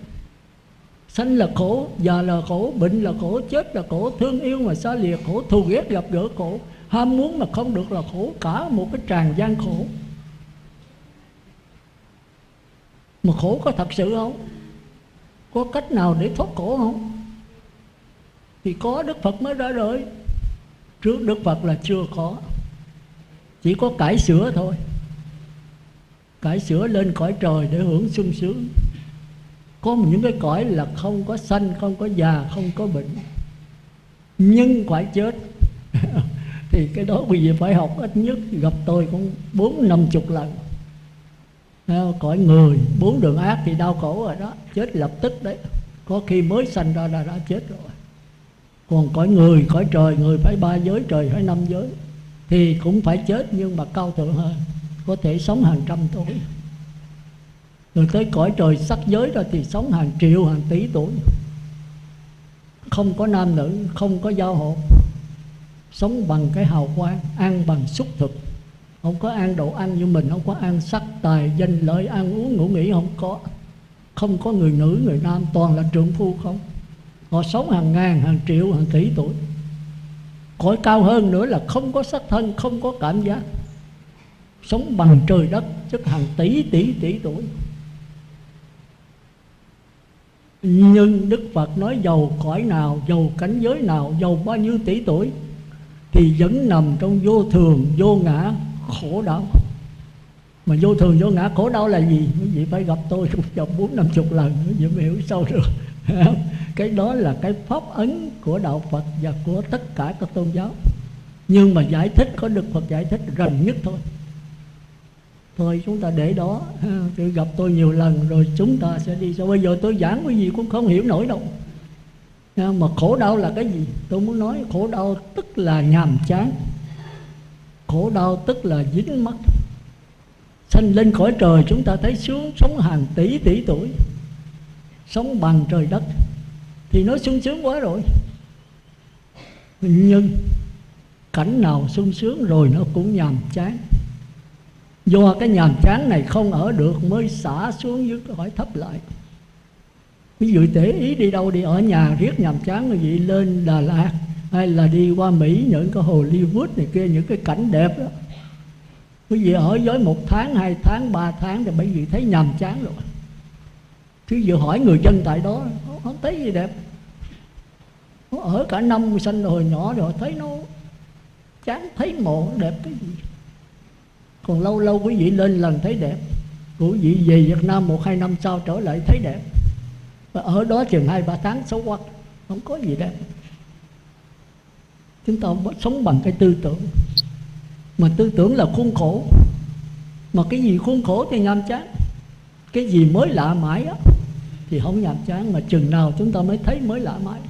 Sanh là khổ, già là khổ, bệnh là khổ, chết là khổ, thương yêu mà xa lìa khổ, thù ghét gặp gỡ khổ, ham muốn mà không được là khổ. Cả một cái tràng gian khổ. Mà khổ có thật sự không? Có cách nào để thoát khổ không? Thì có Đức Phật mới ra đời. Trước Đức Phật là chưa có. Chỉ có cải sửa thôi. Cải sửa lên cõi trời để hưởng sung sướng. Có những cái cõi là không có sanh, không có già, không có bệnh, nhưng phải chết. Thì cái đó quý vị phải học ít nhất gặp tôi cũng 40-50 lần. Cõi người 4 đường ác thì đau khổ rồi đó, chết lập tức đấy. Có khi mới sanh ra là đã chết rồi. Còn cõi người, cõi trời, người phải 3 giới, trời phải 5 giới, thì cũng phải chết nhưng mà cao thượng hơn, có thể sống hàng trăm tuổi. Rồi tới cõi trời sắc giới rồi thì sống hàng triệu, hàng tỷ tuổi. Không có nam nữ, không có giao hộp, sống bằng cái hào quang, ăn bằng xúc thực. Không có ăn đồ ăn như mình, không có ăn sắc, tài, danh, lợi, ăn uống, ngủ nghỉ, không có. Không có người nữ, người nam, toàn là trượng phu không. Họ sống hàng ngàn, hàng triệu, hàng tỷ tuổi. Cõi cao hơn nữa là không có sắc thân, không có cảm giác, sống bằng trời đất, tức hàng tỷ tuổi. Nhưng Đức Phật nói dầu cõi nào, dầu cảnh giới nào, dầu bao nhiêu tỷ tuổi, thì vẫn nằm trong vô thường, vô ngã, khổ đau. Mà vô thường, vô ngã, khổ đau là gì? Quý vị phải gặp tôi trong 40-50 lần quý vị mới hiểu sâu được. Cái đó là cái pháp ấn của Đạo Phật và của tất cả các tôn giáo. Nhưng mà giải thích có Đức Phật giải thích rành nhất thôi. Thôi chúng ta để đó, tôi gặp tôi nhiều lần rồi chúng ta sẽ đi. Sao bây giờ tôi giảng quý vị cũng không hiểu nổi đâu. Mà khổ đau là cái gì? Tôi muốn nói khổ đau tức là nhàm chán. Khổ đau tức là dính mắc. Sanh lên cõi trời chúng ta thấy sướng, sống hàng tỷ tuổi, sống bằng trời đất, thì nó sung sướng quá rồi. Nhưng cảnh nào sung sướng rồi nó cũng nhàm chán. Do cái nhàm chán này không ở được mới xả xuống dưới cõi thấp lại. Ví dụ để ý đi đâu, đi ở nhà riết nhàm chán, quý vị lên Đà Lạt hay là đi qua Mỹ, những cái Hollywood này kia, những cái cảnh đẹp đó, quý vị ở với 1 tháng, 2 tháng, 3 tháng thì bởi vì thấy nhàm chán rồi. Chứ vừa hỏi người dân tại đó, không thấy gì đẹp. Nó ở cả năm sanh hồi nhỏ rồi thấy nó chán, thấy mộ đẹp cái gì. Còn lâu lâu quý vị lên lần thấy đẹp, quý vị về Việt Nam 1-2 năm sau trở lại thấy đẹp. Và ở đó chừng 2-3 tháng xấu quắc, không có gì đẹp. Chúng ta sống bằng cái tư tưởng, mà tư tưởng là khuôn khổ. Mà cái gì khuôn khổ thì nhàm chán. Cái gì mới lạ mãi á thì không nhàm chán. Mà chừng nào chúng ta mới thấy mới lạ mãi,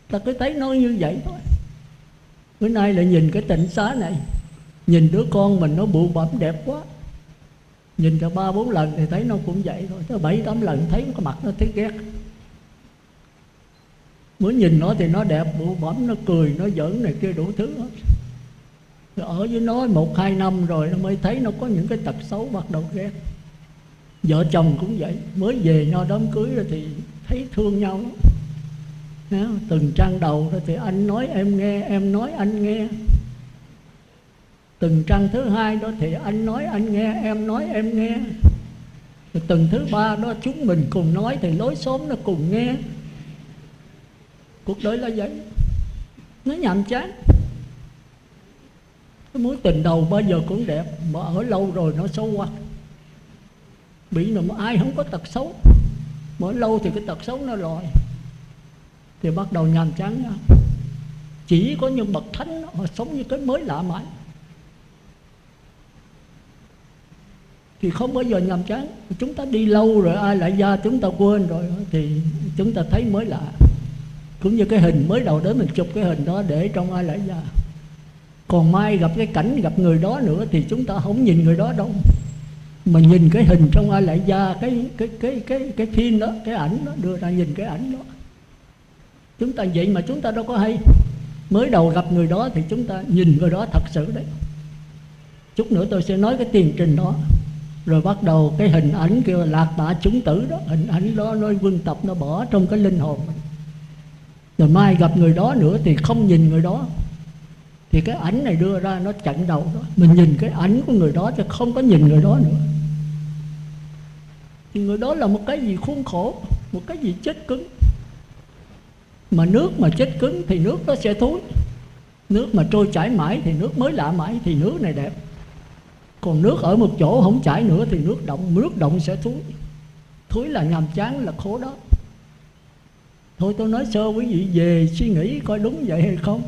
ta cứ thấy nó như vậy thôi. Bữa nay lại nhìn cái tịnh xá này, nhìn đứa con mình nó bụ bẫm đẹp quá, nhìn cho 3-4 lần thì thấy nó cũng vậy thôi. Tới 7-8 lần thấy cái mặt nó thấy ghét. Mới nhìn nó thì nó đẹp, bụ bẫm, nó cười, nó giỡn này kia đủ thứ hết. Rồi ở với nó 1-2 năm rồi nó mới thấy nó có những cái tật xấu, bắt đầu ghét. Vợ chồng cũng vậy, mới về nhau đám cưới rồi thì thấy thương nhau lắm. Từng trang đầu rồi thì anh nói em nghe, em nói anh nghe. Từng trang thứ 2 đó thì anh nói anh nghe, em nói em nghe. Rồi từng thứ 3 đó chúng mình cùng nói thì lối xóm nó cùng nghe. Cuộc đời là vậy, nó nhàm chán. Cái mối tình đầu bao giờ cũng đẹp, mà ở lâu rồi nó xấu quá. Bị mà ai không có tật xấu, mà ở lâu thì cái tật xấu nó lòi. thì bắt đầu nhàm chán nha. Chỉ có những bậc thánh họ sống như cái mới lạ mãi thì không bao giờ nhàm chán. Chúng ta đi lâu rồi ai lại gia chúng ta quên rồi thì chúng ta thấy mới lạ. Cũng như cái hình mới đầu đến mình chụp cái hình đó để trong ai lại gia, còn mai gặp cái cảnh gặp người đó nữa thì chúng ta không nhìn người đó đâu, mà nhìn cái hình trong ai lại gia, cái phim đó, cái ảnh đó, đưa ra nhìn cái ảnh đó. Chúng ta vậy mà chúng ta đâu có hay. Mới đầu gặp người đó thì chúng ta nhìn người đó thật sự đấy. Chút nữa tôi sẽ nói cái tiền trình đó. Rồi bắt đầu cái hình ảnh kêu lạc tạ chúng tử đó, hình ảnh đó nó quân tập nó bỏ trong cái linh hồn mình. Rồi mai gặp người đó nữa thì không nhìn người đó, thì cái ảnh này đưa ra nó chặn đầu đó. Mình nhìn cái ảnh của người đó chứ không có nhìn người đó nữa. Thì người đó là một cái gì khuôn khổ, một cái gì chết cứng. Mà nước mà chết cứng thì nước nó sẽ thối. Nước mà trôi chảy mãi thì nước mới lạ mãi thì nước này đẹp. Còn nước ở một chỗ không chảy nữa thì nước động sẽ thối. Thối là nhàm chán, là khổ đó. Thôi tôi nói sơ quý vị về suy nghĩ coi đúng vậy hay không.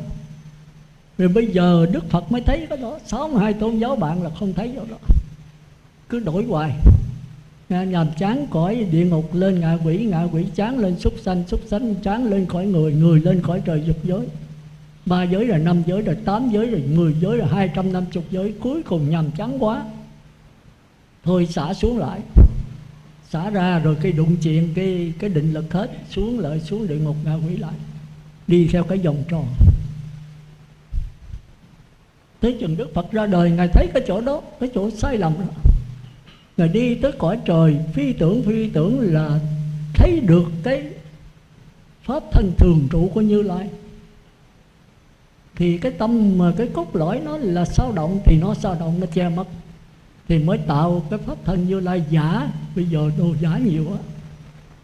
Rồi bây giờ Đức Phật mới thấy cái đó. 62 tôn giáo bạn là không thấy đó. Cứ đổi hoài. Nhàm chán cõi địa ngục lên ngạ quỷ chán lên súc sanh chán lên cõi người lên cõi trời dục giới. 3 giới rồi 5 giới rồi 8 giới rồi 10 giới rồi 250 giới. Cuối cùng nhàm chán quá, thôi xả xuống lại. Xả ra rồi cái đụng chuyện cái định lực hết, xuống lại xuống địa ngục ngạ quỷ lại, đi theo cái vòng tròn. Tới chừng Đức Phật ra đời, Ngài thấy cái chỗ đó, cái chỗ sai lầm đó. Ngài đi tới cõi trời phi tưởng là thấy được cái pháp thân thường trụ của Như Lai. Thì cái tâm mà cái cốt lõi nó là sao động, thì nó sao động, nó che mất, thì mới tạo cái pháp thân Như Lai giả. Bây giờ đồ giả nhiều quá,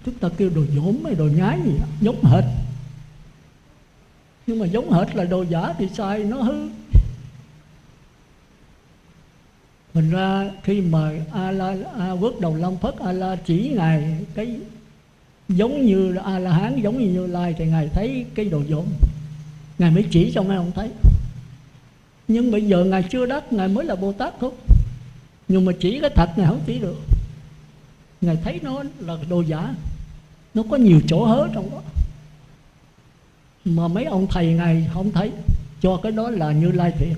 chúng ta kêu đồ dỗm hay đồ nhái gì đó, giống hệt. Nhưng mà giống hệt là đồ giả thì sai, nó hư. Mình ra khi mà Quốc Đầu Long Phất A-la chỉ Ngài cái giống như A-la-hán, giống như Như Lai, thì Ngài thấy cái đồ dỗm, Ngài mới chỉ cho Ngài không thấy. Nhưng bây giờ Ngài chưa đắc, Ngài mới là Bồ Tát thôi. Nhưng mà chỉ cái thật Ngài không chỉ được. Ngài thấy nó là đồ giả, nó có nhiều chỗ hớ trong đó, mà mấy ông thầy Ngài không thấy, cho cái đó là Như Lai thiệt.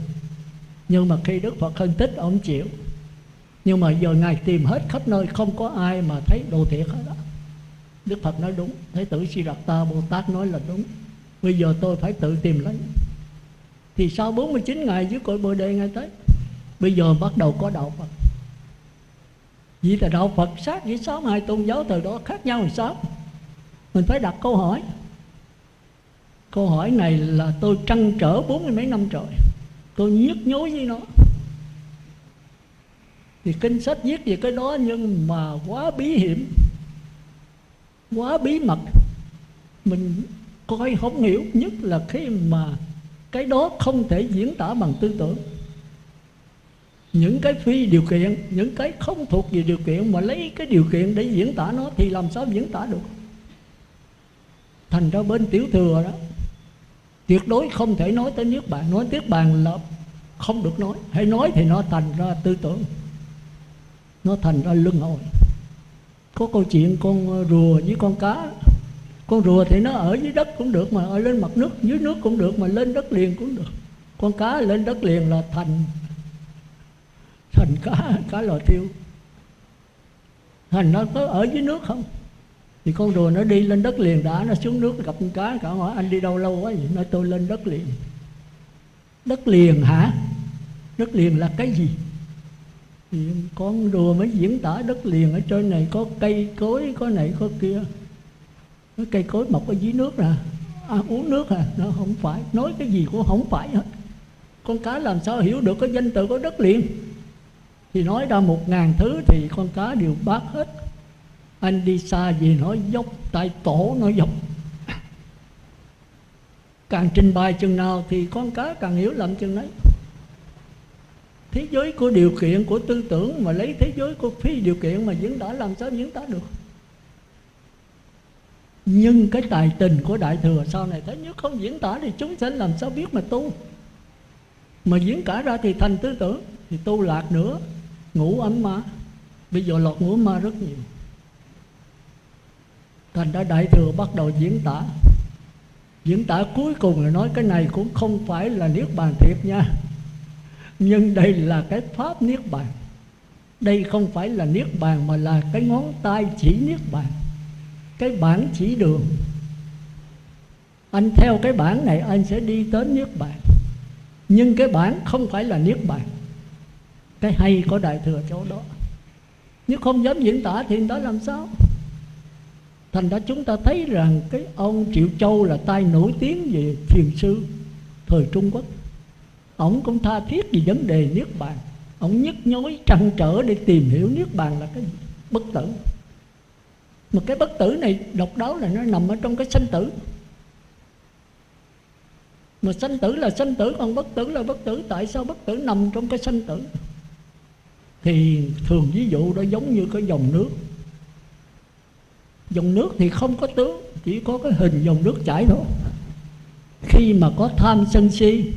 Nhưng mà khi Đức Phật phân tích ông chịu. Nhưng mà giờ Ngài tìm hết khắp nơi, không có ai mà thấy đồ thiệt hết đó. Đức Phật nói đúng, Thái tử Siddhartha Bồ Tát nói là đúng. Bây giờ tôi phải tự tìm lấy. Thì sau 49 ngày dưới cội Bồ Đề Ngài tới. Bây giờ bắt đầu có đạo Phật. Vì là đạo Phật sát với 62 tôn giáo từ đó khác nhau làm sao? Mình phải đặt câu hỏi. Câu hỏi này là tôi trăn trở 40 mấy năm trời, tôi nhức nhối với nó. Thì kinh sách viết về cái đó nhưng mà quá bí hiểm, quá bí mật, mình coi không hiểu. Nhất là khi mà cái đó không thể diễn tả bằng tư tưởng. Những cái phi điều kiện, những cái không thuộc về điều kiện mà lấy cái điều kiện để diễn tả nó thì làm sao diễn tả được. Thành ra bên tiểu thừa đó tuyệt đối không thể nói tới Niết Bàn. Nói Niết Bàn là không được nói. Hay nói thì nó thành ra tư tưởng, nó thành ra luân hồi. Có câu chuyện con rùa với con cá. Con rùa thì nó ở dưới đất cũng được, mà ở lên mặt nước, dưới nước cũng được, mà lên đất liền cũng được. Con cá lên đất liền là thành cá lò thiêu. Thành nó có ở dưới nước không? Thì con rùa nó đi lên đất liền đã, nó xuống nước gặp con cá, cả hỏi anh đi đâu lâu quá vậy? Nói tôi lên đất liền. Đất liền hả? Đất liền là cái gì? Thì con rùa mới diễn tả đất liền ở trên này có cây cối, có này có kia. Cái cây cối mọc ở dưới nước nè, uống nước à? Nó không phải, nói cái gì cũng không phải hết. Con cá làm sao hiểu được cái danh từ của đất liền? Thì nói ra 1000 thứ thì con cá đều bác hết. Anh đi xa gì nói dốc, tại tổ nói dốc. Càng trình bày chừng nào thì con cá càng hiểu lầm chừng đấy. Thế giới của điều kiện, của tư tưởng mà lấy thế giới của phi điều kiện mà diễn tả làm sao diễn tả được? Nhưng cái tài tình của Đại Thừa sau này thế, nếu không diễn tả thì chúng sanh làm sao biết mà tu. Mà diễn tả ra thì thành tư tưởng, thì tu lạc nữa, ngủ ấm ma. Bây giờ lọt ngủ ma rất nhiều. Thành ra Đại Thừa bắt đầu diễn tả. Diễn tả cuối cùng là nói cái này cũng không phải là Niết Bàn thiệt nha, nhưng đây là cái pháp Niết Bàn. Đây không phải là Niết Bàn mà là cái ngón tay chỉ Niết Bàn, cái bản chỉ đường. Anh theo cái bản này anh sẽ đi tới Niết Bàn, nhưng cái bản không phải là Niết Bàn. Cái hay của Đại Thừa chỗ đó. Nếu không dám diễn tả thì người ta làm sao? Thành ra chúng ta thấy rằng cái ông Triệu Châu là tay nổi tiếng về thiền sư thời Trung Quốc. Ông cũng tha thiết về vấn đề Niết Bàn. Ông nhức nhối trăn trở để tìm hiểu Niết Bàn là cái gì? Bất tử. Mà cái bất tử này độc đáo là nó nằm ở trong cái sanh tử. Mà sanh tử là sanh tử, còn bất tử là bất tử. Tại sao bất tử nằm trong cái sanh tử? Thì thường ví dụ đó giống như cái dòng nước. Dòng nước thì không có tướng, chỉ có cái hình dòng nước chảy thôi. Khi mà có tham sân si,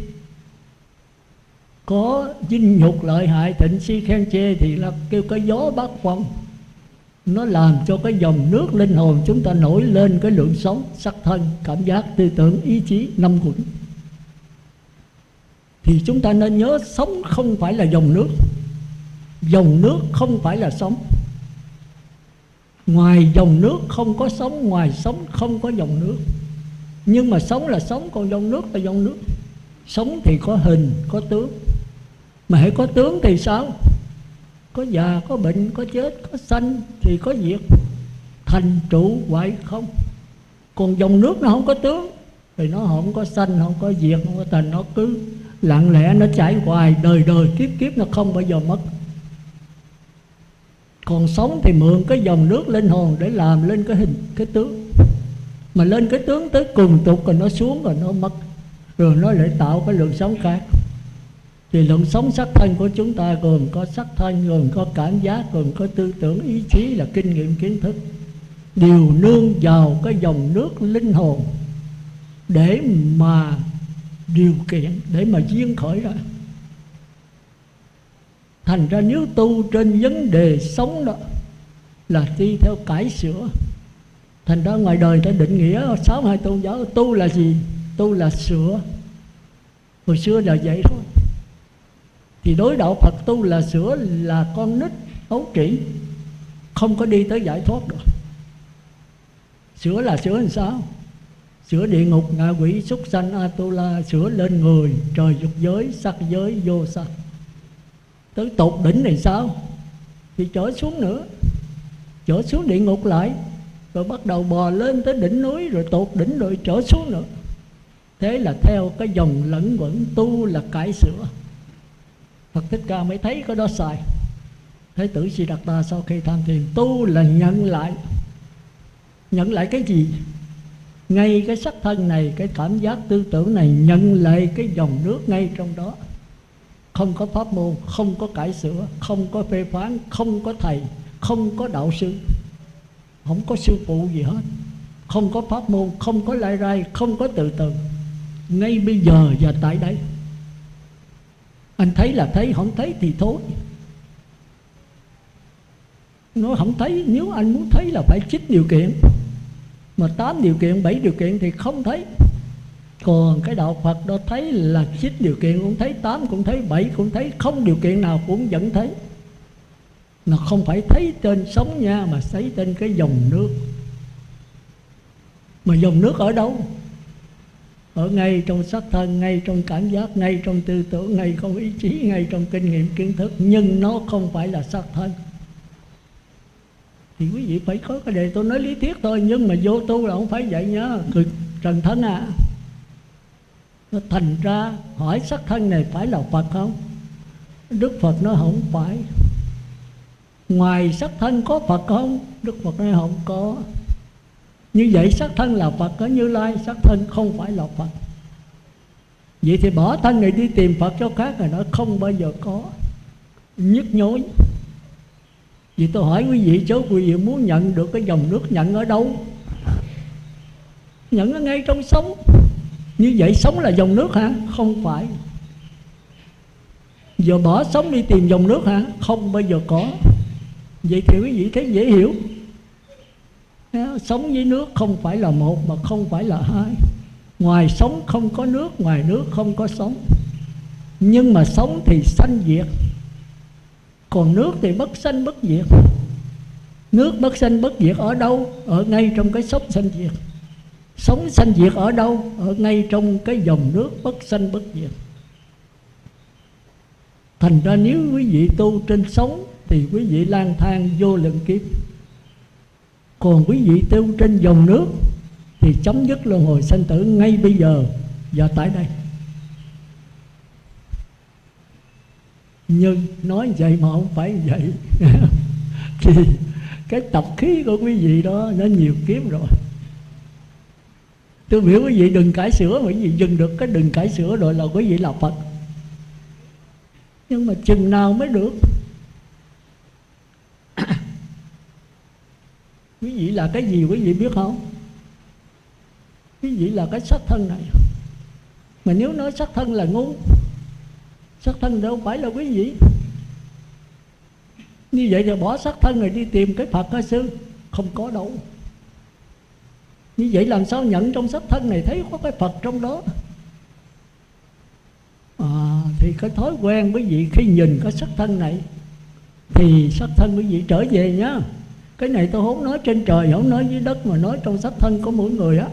có dinh nhục lợi hại thịnh si khen chê, thì là kêu cái gió bát phong. Nó làm cho cái dòng nước linh hồn chúng ta nổi lên cái lượng sống, sắc thân, cảm giác, tư tưởng, ý chí, năm quẩn. Thì chúng ta nên nhớ sống không phải là dòng nước. Dòng nước không phải là sống. Ngoài dòng nước không có sống, ngoài sống không có dòng nước. Nhưng mà sống là sống, còn dòng nước là dòng nước. Sống thì có hình, có tướng. Mà hãy có tướng thì sao? Có già, có bệnh, có chết, có sanh thì có diệt, thành trụ hoại không. Còn dòng nước nó không có tướng thì nó không có sanh, không có diệt, không có thành. Nó cứ lặng lẽ nó chảy hoài, đời đời kiếp kiếp nó không bao giờ mất. Còn sống thì mượn cái dòng nước linh hồn để làm lên cái hình, cái tướng. Mà lên cái tướng tới cùng tục rồi nó xuống rồi nó mất. Rồi nó lại tạo cái lượng sống khác. Thì lượng sống sắc thân của chúng ta gồm có sắc thân, gồm có cảm giác, gồm có tư tưởng, ý chí, là kinh nghiệm, kiến thức. Đều nương vào cái dòng nước linh hồn để mà điều kiện, để mà duyên khởi ra. Thành ra nếu tu trên vấn đề sống đó là đi theo cải sửa. Thành ra ngoài đời ta định nghĩa 62 tôn giáo, tu là gì? Tu là sửa. Hồi xưa là vậy thôi. Thì đối đạo Phật tu là sửa, là con nít ấu trĩ, không có đi tới giải thoát được. Sửa là sửa làm sao? Sửa địa ngục, ngạ quỷ, súc sanh, Atula, sửa lên người, trời dục giới, sắc giới, vô sắc. Tới tột đỉnh này sao? Thì trở xuống nữa, trở xuống địa ngục lại, rồi bắt đầu bò lên tới đỉnh núi, rồi tột đỉnh rồi trở xuống nữa. Thế là theo cái dòng lẫn quẩn, tu là cải sửa. Phật Thích Ca mới thấy cái đó sai. Thái tử Siddhartha sau khi tham thiền, tu là nhận lại. Nhận lại cái gì? Ngay cái sắc thân này, cái cảm giác tư tưởng này, nhận lại cái dòng nước ngay trong đó. Không có pháp môn, không có cải sửa, không có phê phán, không có thầy, không có đạo sư, không có sư phụ gì hết. Không có pháp môn, không có lai rai, không có từ từ. Ngay bây giờ và tại đây. Anh thấy là thấy, không thấy thì thôi. Nó không thấy, nếu anh muốn thấy là phải 9 điều kiện. Mà 8 điều kiện, 7 điều kiện thì không thấy. Còn cái đạo Phật đó thấy là 9 điều kiện cũng thấy, 8 cũng thấy, 7 cũng thấy, không điều kiện nào cũng vẫn thấy. Nó không phải thấy trên sóng nha, mà thấy trên cái dòng nước. Mà dòng nước ở đâu? Ở ngay trong sắc thân, ngay trong cảm giác, ngay trong tư tưởng, ngay trong ý chí, ngay trong kinh nghiệm kiến thức. Nhưng nó không phải là sắc thân. Thì quý vị phải có cái đề, tôi nói lý thuyết thôi, nhưng mà vô tu là không phải vậy nhá. Trần Thân à, nó thành ra hỏi sắc thân này phải là Phật không? Đức Phật nói không phải. Ngoài sắc thân có Phật không? Đức Phật nói không có. Như vậy sắc thân là Phật ở Như Lai, sắc thân không phải là Phật. Vậy thì bỏ thân này đi tìm Phật cho khác, rồi nó không bao giờ có. Nhức nhối. Vì tôi hỏi quý vị, chứ quý vị muốn nhận được cái dòng nước, nhận ở đâu? Nhận nó ngay trong sống. Như vậy sống là dòng nước hả? Không phải. Giờ bỏ sống đi tìm dòng nước hả? Không bao giờ có. Vậy thì quý vị thấy dễ hiểu. Sống với nước không phải là một mà không phải là hai. Ngoài sống không có nước, ngoài nước không có sống. Nhưng mà sống thì sanh diệt, còn nước thì bất sanh bất diệt. Nước bất sanh bất diệt ở đâu? Ở ngay trong cái sống sanh diệt. Sống sanh diệt ở đâu? Ở ngay trong cái dòng nước bất sanh bất diệt. Thành ra nếu quý vị tu trên sống thì quý vị lang thang vô lượng kiếp. Còn quý vị tu trên dòng nước thì chấm dứt luân hồi sanh tử ngay bây giờ và tại đây. Nhưng nói vậy mà không phải vậy. Thì cái tập khí của quý vị đó nó nhiều kiếp rồi. Tôi biểu quý vị đừng cải sửa, quý vị dừng được cái đừng cải sửa rồi là quý vị là Phật. Nhưng mà chừng nào mới được? Quý vị là cái gì quý vị biết không? Quý vị là cái sắc thân này. Mà nếu nói sắc thân là ngu, sắc thân đâu phải là quý vị. Như vậy thì bỏ sắc thân này đi tìm cái Phật hả sư? Không có đâu. Như vậy làm sao nhận trong sắc thân này thấy có cái Phật trong đó? Thì cái thói quen quý vị khi nhìn cái sắc thân này thì sắc thân quý vị trở về nhá. Cái này tôi không nói trên trời, không nói dưới đất, mà nói trong sắc thân của mỗi người á.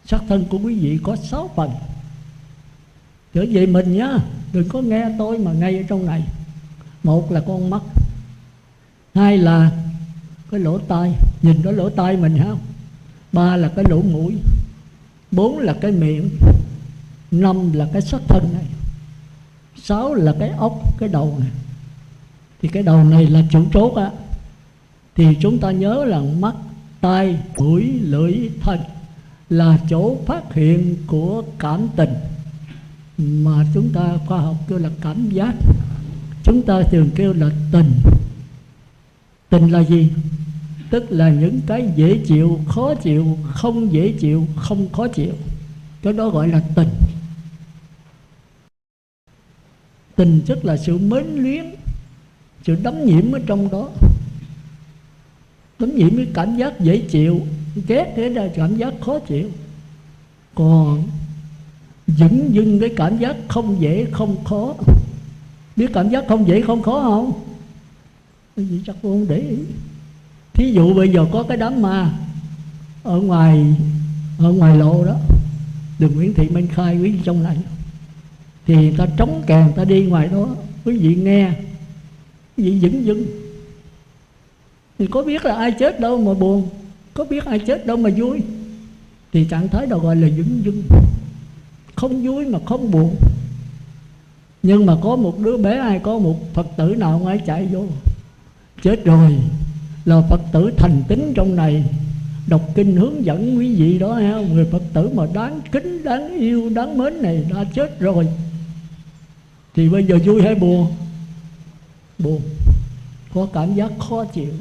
Sắc thân của quý vị có 6 phần. Trở về mình nhá, đừng có nghe tôi mà ngay ở trong này. Một là con mắt, hai là cái lỗ tai, nhìn đó lỗ tai mình không? Ba là cái lỗ mũi, bốn là cái miệng, năm là cái sắc thân này, sáu là cái ốc, cái đầu này. Thì cái đầu này là chủ chốt á. Thì chúng ta nhớ là mắt, tai, mũi, lưỡi, thân là chỗ phát hiện của cảm tình, mà chúng ta khoa học kêu là cảm giác. Chúng ta thường kêu là tình. Tình là gì? Tức là những cái dễ chịu, khó chịu, không dễ chịu, không khó chịu. Cái đó gọi là tình. Tình tức là sự mến luyến, sự đắm nhiễm ở trong đó. Đắm nhiễm với cảm giác dễ chịu, ghét thế là cảm giác khó chịu. Còn dửng dưng cái cảm giác không dễ không khó. Biết cảm giác không dễ không khó không? Cái gì chắc không để ý. Thí dụ bây giờ có cái đám ma ở ngoài lộ đó, đường Nguyễn Thị Minh Khai quý vị trong này, thì người ta trống kèn, người ta đi ngoài đó, quý vị nghe, quý vị dửng dưng. Thì có biết là ai chết đâu mà buồn, có biết ai chết đâu mà vui. Thì trạng thái đó gọi là dửng dưng, không vui mà không buồn. Nhưng mà có một đứa bé hay có một Phật tử nào không ai chạy vô, chết rồi, là Phật tử thành tín trong này, đọc kinh hướng dẫn quý vị đó ha, người Phật tử mà đáng kính, đáng yêu, đáng mến này đã chết rồi. Thì bây giờ vui hay buồn? Buồn, có cảm giác khó chịu.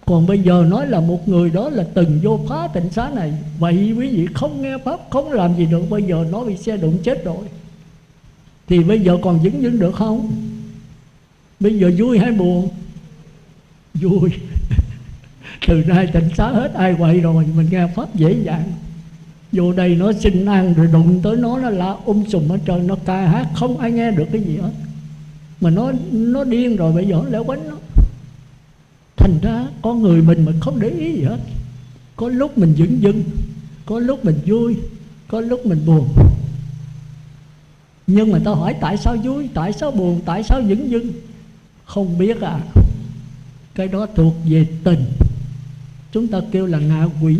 Còn bây giờ nói là một người đó là từng vô phá tịnh xá này, vậy quý vị không nghe pháp, không làm gì được. Bây giờ nó bị xe đụng chết rồi, thì bây giờ còn dửng dưng được không? Bây giờ vui hay buồn? Vui. Từ nay tịnh xá hết ai quậy rồi, mình nghe pháp dễ dàng. Vô đây nó xin ăn rồi đụng tới nó la sùm hết trơn, nó ca hát không ai nghe được cái gì hết. Mà nó điên rồi, bây giờ nó lẻo quánh nó. Thành ra con người mình không để ý gì hết. Có lúc mình dửng dưng, có lúc mình vui, có lúc mình buồn. Nhưng mà ta hỏi tại sao vui, tại sao buồn, tại sao dửng dưng? Không biết à. Cái đó thuộc về tình. Chúng ta kêu là ngạ quỷ.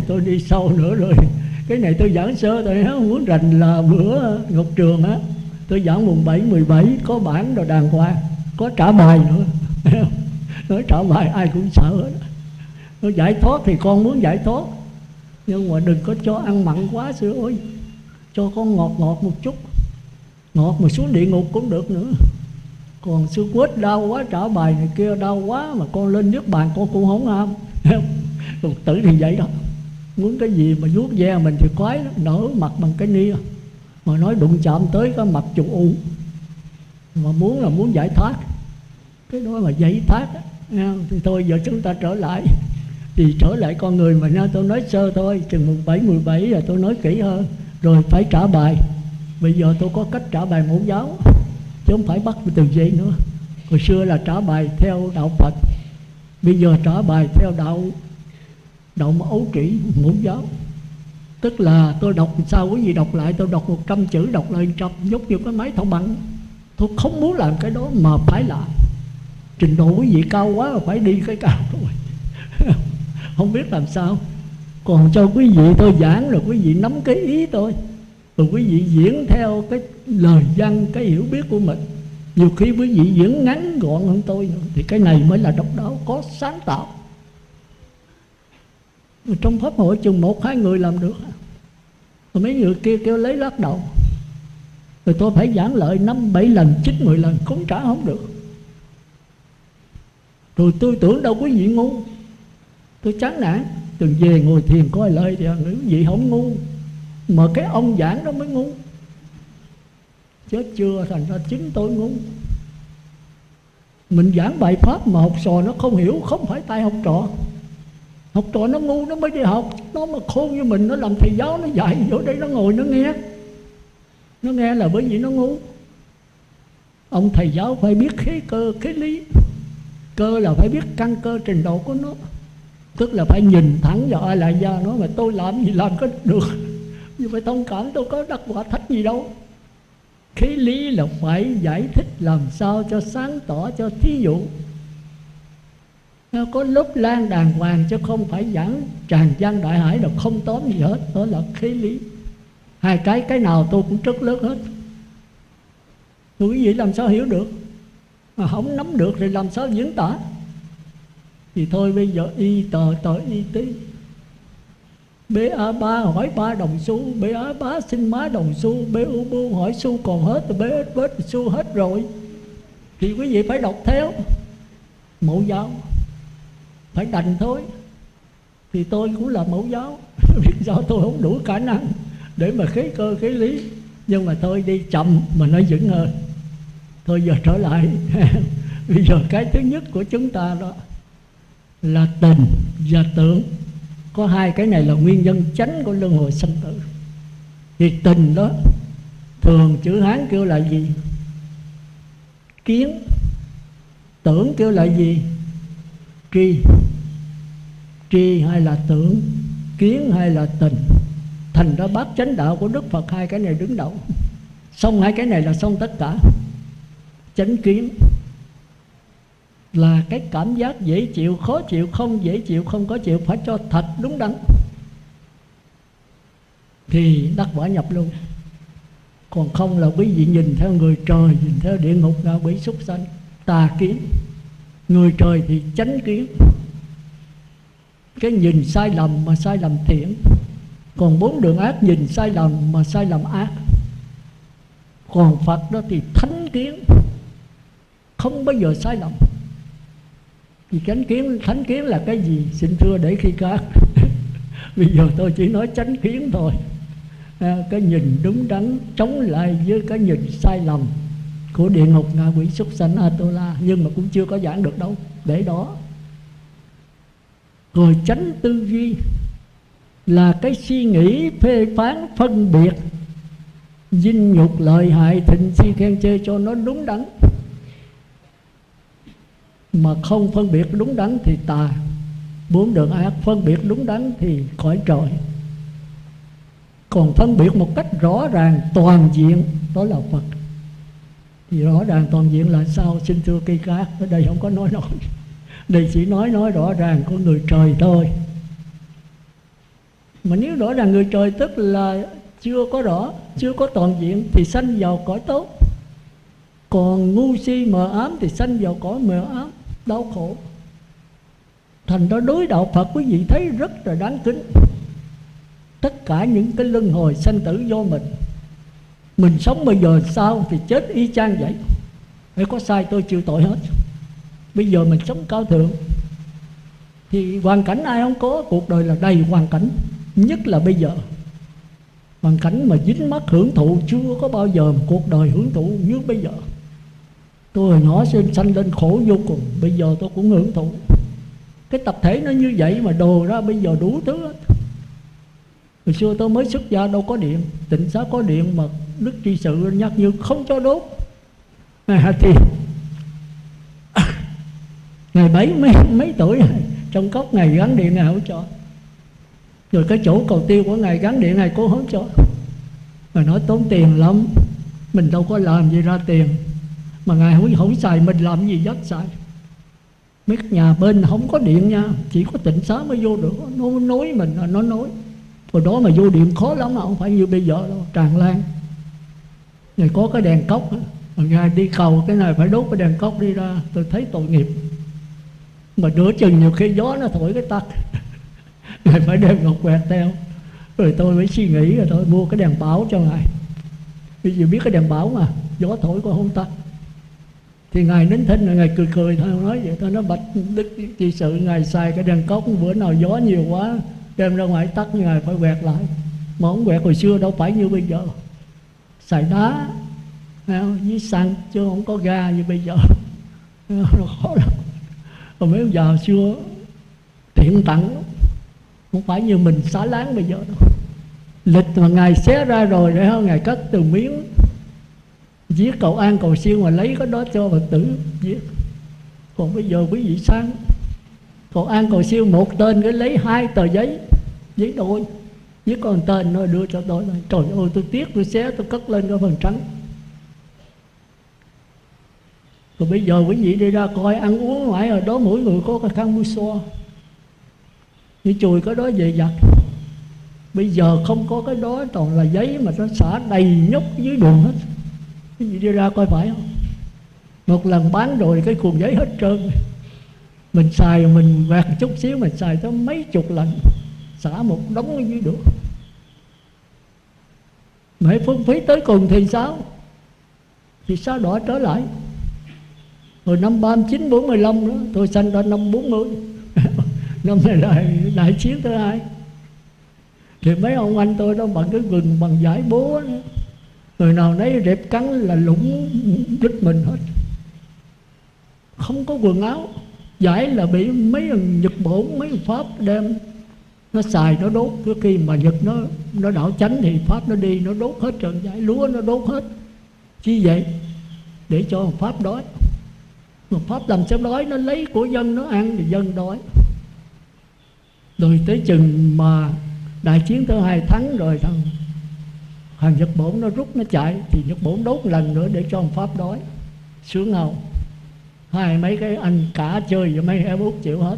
Tôi đi sâu nữa rồi. Cái này tôi giảng sơ thôi, không muốn rành là bữa Ngọc Trường á, tôi giảng mùng 7, 17 có bản rồi đàng hoàng, có trả bài nữa. Nói trả bài ai cũng sợ hết. Nó giải thoát thì con muốn giải thoát, nhưng mà đừng có cho ăn mặn quá sư ơi. Cho con ngọt ngọt một chút, ngọt mà xuống địa ngục cũng được nữa. Còn xương quết đau quá, trả bài này kia đau quá, mà con lên niết bàn con cũng không ham. Còn tử thì vậy đó, muốn cái gì mà vuốt ve mình thì khoái lắm, nở mặt bằng cái nia, mà nói đụng chạm tới cái mặt trù u, mà muốn là muốn giải thoát. Cái đó mà giải thoát á, thì thôi giờ chúng ta trở lại. Thì trở lại con người mà nha, tôi nói sơ thôi, chừng 17 rồi tôi nói kỹ hơn. Rồi phải trả bài. Bây giờ tôi có cách trả bài mẫu giáo, chứ không phải bắt từ vậy nữa. Hồi xưa là trả bài theo đạo Phật, bây giờ trả bài theo đạo Ấu Trĩ mẫu giáo. Tức là tôi đọc sao quý vị đọc lại, tôi đọc 100 chữ đọc lại 100, giống như cái máy thâu bằng. Tôi không muốn làm cái đó mà phải làm. Trình độ quý vị cao quá là phải đi cái cao rồi. Không biết làm sao. Còn cho quý vị tôi giảng rồi quý vị nắm cái ý tôi, rồi quý vị diễn theo cái lời văn, cái hiểu biết của mình. Nhiều khi quý vị diễn ngắn gọn hơn tôi nữa, thì cái này mới là độc đáo, có sáng tạo. Trong pháp hội chừng 1-2 người làm được, rồi mấy người kia kêu lấy lắc đầu, rồi tôi phải giảng lợi 5-7 lần, 9-10 lần cũng trả không được. Rồi tôi tưởng đâu quý vị ngu, tôi chán nản. Từng về ngồi thiền coi lời thì quý vị không ngu, mà cái ông giảng đó mới ngu. Chết chưa, thành ra chính tôi ngu. Mình giảng bài pháp mà học trò nó không hiểu, không phải tại học trò. Học trò nó ngu nó mới đi học. Nó mà khôn như mình, nó làm thầy giáo, nó dạy vô đây nó ngồi nó nghe. Nó nghe là bởi vì nó ngu. Ông thầy giáo phải biết khế cơ, khế lý. Cơ là phải biết căn cơ trình độ của nó. Tức là phải nhìn thẳng vào ai lại gia nó, mà tôi làm gì làm có được. Nhưng phải thông cảm, tôi có đắc quả thách gì đâu. Khí lý là phải giải thích làm sao cho sáng tỏ, cho thí dụ. Nó có lớp lan đàng hoàng, chứ không phải giảng tràn gian đại hải là không tóm gì hết. Đó là khí lý. Hai cái nào tôi cũng rất lớn hết. Rồi quý vị làm sao hiểu được? Mà không nắm được thì làm sao diễn tả? Thì thôi bây giờ y tờ y tí. BA3 hỏi 3 đồng xu, BA3 xin má đồng xu, BU hỏi xu còn hết, BS xu hết rồi. Thì quý vị phải đọc theo mẫu giáo, phải đành thôi. Thì tôi cũng là mẫu giáo. Biết sao tôi không đủ khả năng để mà khế cơ khế lý. Nhưng mà thôi đi chậm mà nó vững hơn. Thôi giờ trở lại. Bây giờ cái thứ nhất của chúng ta đó là tình và tưởng. Có hai cái này là nguyên nhân chánh của luân hồi sanh tử. Thì tình đó thường chữ Hán kêu là gì? Kiến. Tưởng kêu là gì? Tri. Tri hay là tưởng, kiến hay là tình. Thành ra bát chánh đạo của Đức Phật hai cái này đứng đầu. Xong hai cái này là xong tất cả. Chánh kiến là cái cảm giác dễ chịu, khó chịu, không dễ chịu, không có chịu, phải cho thật đúng đắn thì đắc quả nhập luôn. Còn không là quý vị nhìn theo người trời, nhìn theo địa ngục, ngạ quỷ, súc sanh, tà kiến. Người trời thì chánh kiến, cái nhìn sai lầm mà sai lầm thiện. Còn bốn đường ác nhìn sai lầm mà sai lầm ác. Còn Phật đó thì thánh kiến, không bao giờ sai lầm. Thì chánh kiến, thánh kiến là cái gì? Xin thưa để khi khác. Bây giờ tôi chỉ nói chánh kiến thôi. Cái nhìn đúng đắn chống lại với cái nhìn sai lầm của địa ngục, ngạ quỷ, súc sanh, Atula. Nhưng mà cũng chưa có giảng được đâu, để đó. Rồi chánh tư duy là cái suy nghĩ phê phán phân biệt dinh nhục lợi hại thịnh si khen chê cho nó đúng đắn. Mà không phân biệt đúng đắn thì tà. Bốn đường ác phân biệt đúng đắn thì cõi trời. Còn phân biệt một cách rõ ràng toàn diện đó là Phật. Thì rõ ràng toàn diện là sao? Xin thưa cây khác, ở đây không có nói. Đây chỉ nói rõ ràng của người trời thôi. Mà nếu rõ ràng người trời tức là chưa có rõ, chưa có toàn diện thì sanh vào cõi tốt. Còn ngu si mờ ám thì sanh vào cõi mờ ám, đau khổ. Thành ra đối đạo Phật quý vị thấy rất là đáng kính. Tất cả những cái luân hồi sanh tử do mình sống bây giờ sao thì chết y chang vậy. Hễ có sai tôi chịu tội hết. Bây giờ mình sống cao thượng thì hoàn cảnh ai không có, cuộc đời là đầy hoàn cảnh. Nhất là bây giờ hoàn cảnh mà dính mắc hưởng thụ, chưa có bao giờ một cuộc đời hưởng thụ như bây giờ. Tôi hồi nhỏ sanh lên khổ vô cùng, bây giờ tôi cũng hưởng thụ. Cái tập thể nó như vậy mà đồ ra bây giờ đủ thứ hết. Hồi xưa tôi mới xuất gia đâu có điện, Tịnh Xá có điện mà Đức Tri Sự nhắc như không cho đốt. Thì ngày mấy tuổi trong cốc Ngài gắn điện Ngài không cho. Rồi cái chỗ cầu tiêu của Ngài gắn điện Ngài cũng không cho. Ngài nói tốn tiền lắm, mình đâu có làm gì ra tiền, mà Ngài không xài mình làm gì dắt xài. Mấy nhà bên không có điện nha, chỉ có Tịnh Xá mới vô được. Nó nói mình là nó nói. Hồi đó mà vô điện khó lắm, không phải như bây giờ đâu, tràn lan. Ngài có cái đèn cốc, Ngài đi cầu cái này phải đốt cái đèn cốc đi ra. Tôi thấy tội nghiệp. Mà nửa chừng nhiều khi gió nó thổi cái tắt, Ngài phải đem ngọc quẹt theo. Rồi tôi mới suy nghĩ rồi tôi mua cái đèn báo cho Ngài. Bây giờ biết cái đèn báo mà, gió thổi cũng không tắt. Thì Ngài nín thinh rồi Ngài cười cười thôi, nói vậy thôi. Nó bạch Đức Tri Sự Ngài xài cái đèn cốc, bữa nào gió nhiều quá đem ra ngoài tắt, Ngài phải quẹt lại. Mà không quẹt hồi xưa đâu phải như bây giờ, xài đá với xăng chứ không có ga như bây giờ. Nó khó lắm. Còn mấy ông già hồi xưa tiện tặng, không phải như mình xá láng bây giờ đâu. Lịch mà Ngài xé ra rồi để Ngài cắt từng miếng, viết cầu an cầu siêu mà lấy cái đó cho Phật tử viết. Còn bây giờ quý vị sang cầu an cầu siêu một tên cái lấy 2 tờ giấy đôi, viết còn tên nó đưa cho tôi. Trời ơi tôi tiếc, tôi xé tôi cất lên cái phần trắng. Rồi bây giờ quý vị đi ra coi ăn uống ngoài ở đó, mỗi người có cái khăn mua xoa, như chùi cái đó về giặt. Bây giờ không có cái đó, toàn là giấy mà nó xả đầy nhóc dưới đường hết. Quý vị đi ra coi phải không? Một lần bán rồi cái cuộn giấy hết trơn. Mình xài mình quẹt chút xíu, mình xài tới mấy chục lần, xả một đống ở dưới đường. Mà phung phí tới cùng thì sao? Thì sao đỏ trở lại. Hồi năm 39, 45 đó, tôi sanh ra năm 40. Năm này là đại chiến thứ 2. Thì mấy ông anh tôi đó bằng cái gừng bằng vải bố đó. Người nào nấy rệp cắn là lũng đứt mình hết. Không có quần áo, vải là bị mấy Nhật Bổn, mấy Pháp đem nó xài nó đốt. Cái khi mà Nhật nó đảo chánh thì Pháp nó đi nó đốt hết trơn vải lúa, nó đốt hết. Chi vậy? Để cho Pháp đói. Mà Pháp làm sao đói, nó lấy của dân nó ăn thì dân đói. Rồi tới chừng mà đại chiến thứ 2 thắng rồi, thằng Nhật Bổn nó rút nó chạy, thì Nhật Bổn đốt lần nữa để cho Pháp đói. Sướng không? Hai mấy cái anh cả chơi và mấy em Út chịu hết.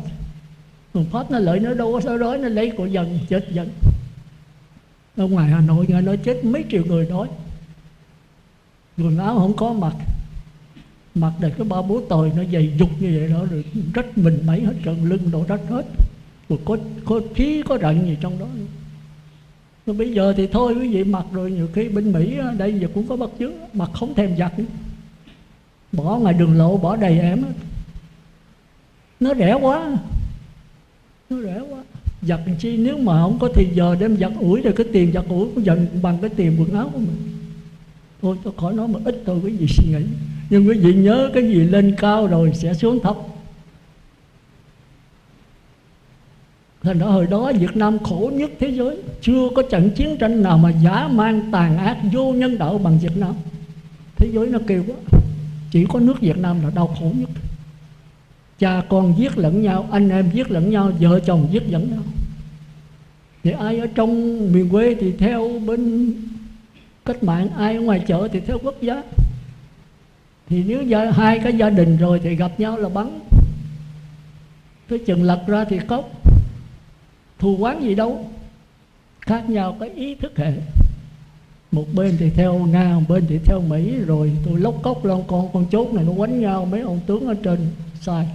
Còn Pháp nó lợi, nó đâu có sao đói, nó lấy của dân, chết dân. Ở ngoài Hà Nội nghe nói chết mấy triệu người đói, quần áo không có mặc để cái ba bố tồi nó dày dục như vậy đó, rồi rách mình mấy hết trơn, lưng đổ rách hết, rồi có khí có rận gì trong đó. Rồi bây giờ thì thôi quý vị mặc rồi, nhiều khi bên Mỹ đây giờ cũng có bất chứa, mặc không thèm giặt nữa. Bỏ ngoài đường lộ bỏ đầy em hết. Nó rẻ quá, giặt chi, nếu mà không có thì giờ đem giặt ủi rồi cái tiền giặt ủi cũng dần bằng cái tiền quần áo của mình. Thôi tôi khỏi nói mà ít thôi quý vị suy nghĩ. Nhưng quý vị nhớ cái gì lên cao rồi sẽ xuống thấp. Thành ra hồi đó Việt Nam khổ nhất thế giới. Chưa có trận chiến tranh nào mà dã man tàn ác vô nhân đạo bằng Việt Nam. Thế giới nó kêu quá, chỉ có nước Việt Nam là đau khổ nhất. Cha con giết lẫn nhau, anh em giết lẫn nhau, vợ chồng giết lẫn nhau. Thì ai ở trong miền quê thì theo bên cách mạng, ai ở ngoài chợ thì theo quốc gia. Thì nếu hai cái gia đình rồi thì gặp nhau là bắn. Tới chừng lật ra thì cốc. Thù oán gì đâu, khác nhau cái ý thức hệ. Một bên thì theo Nga, một bên thì theo Mỹ. Rồi tôi lóc cốc lên con chốt này nó quánh nhau, mấy ông tướng ở trên sai.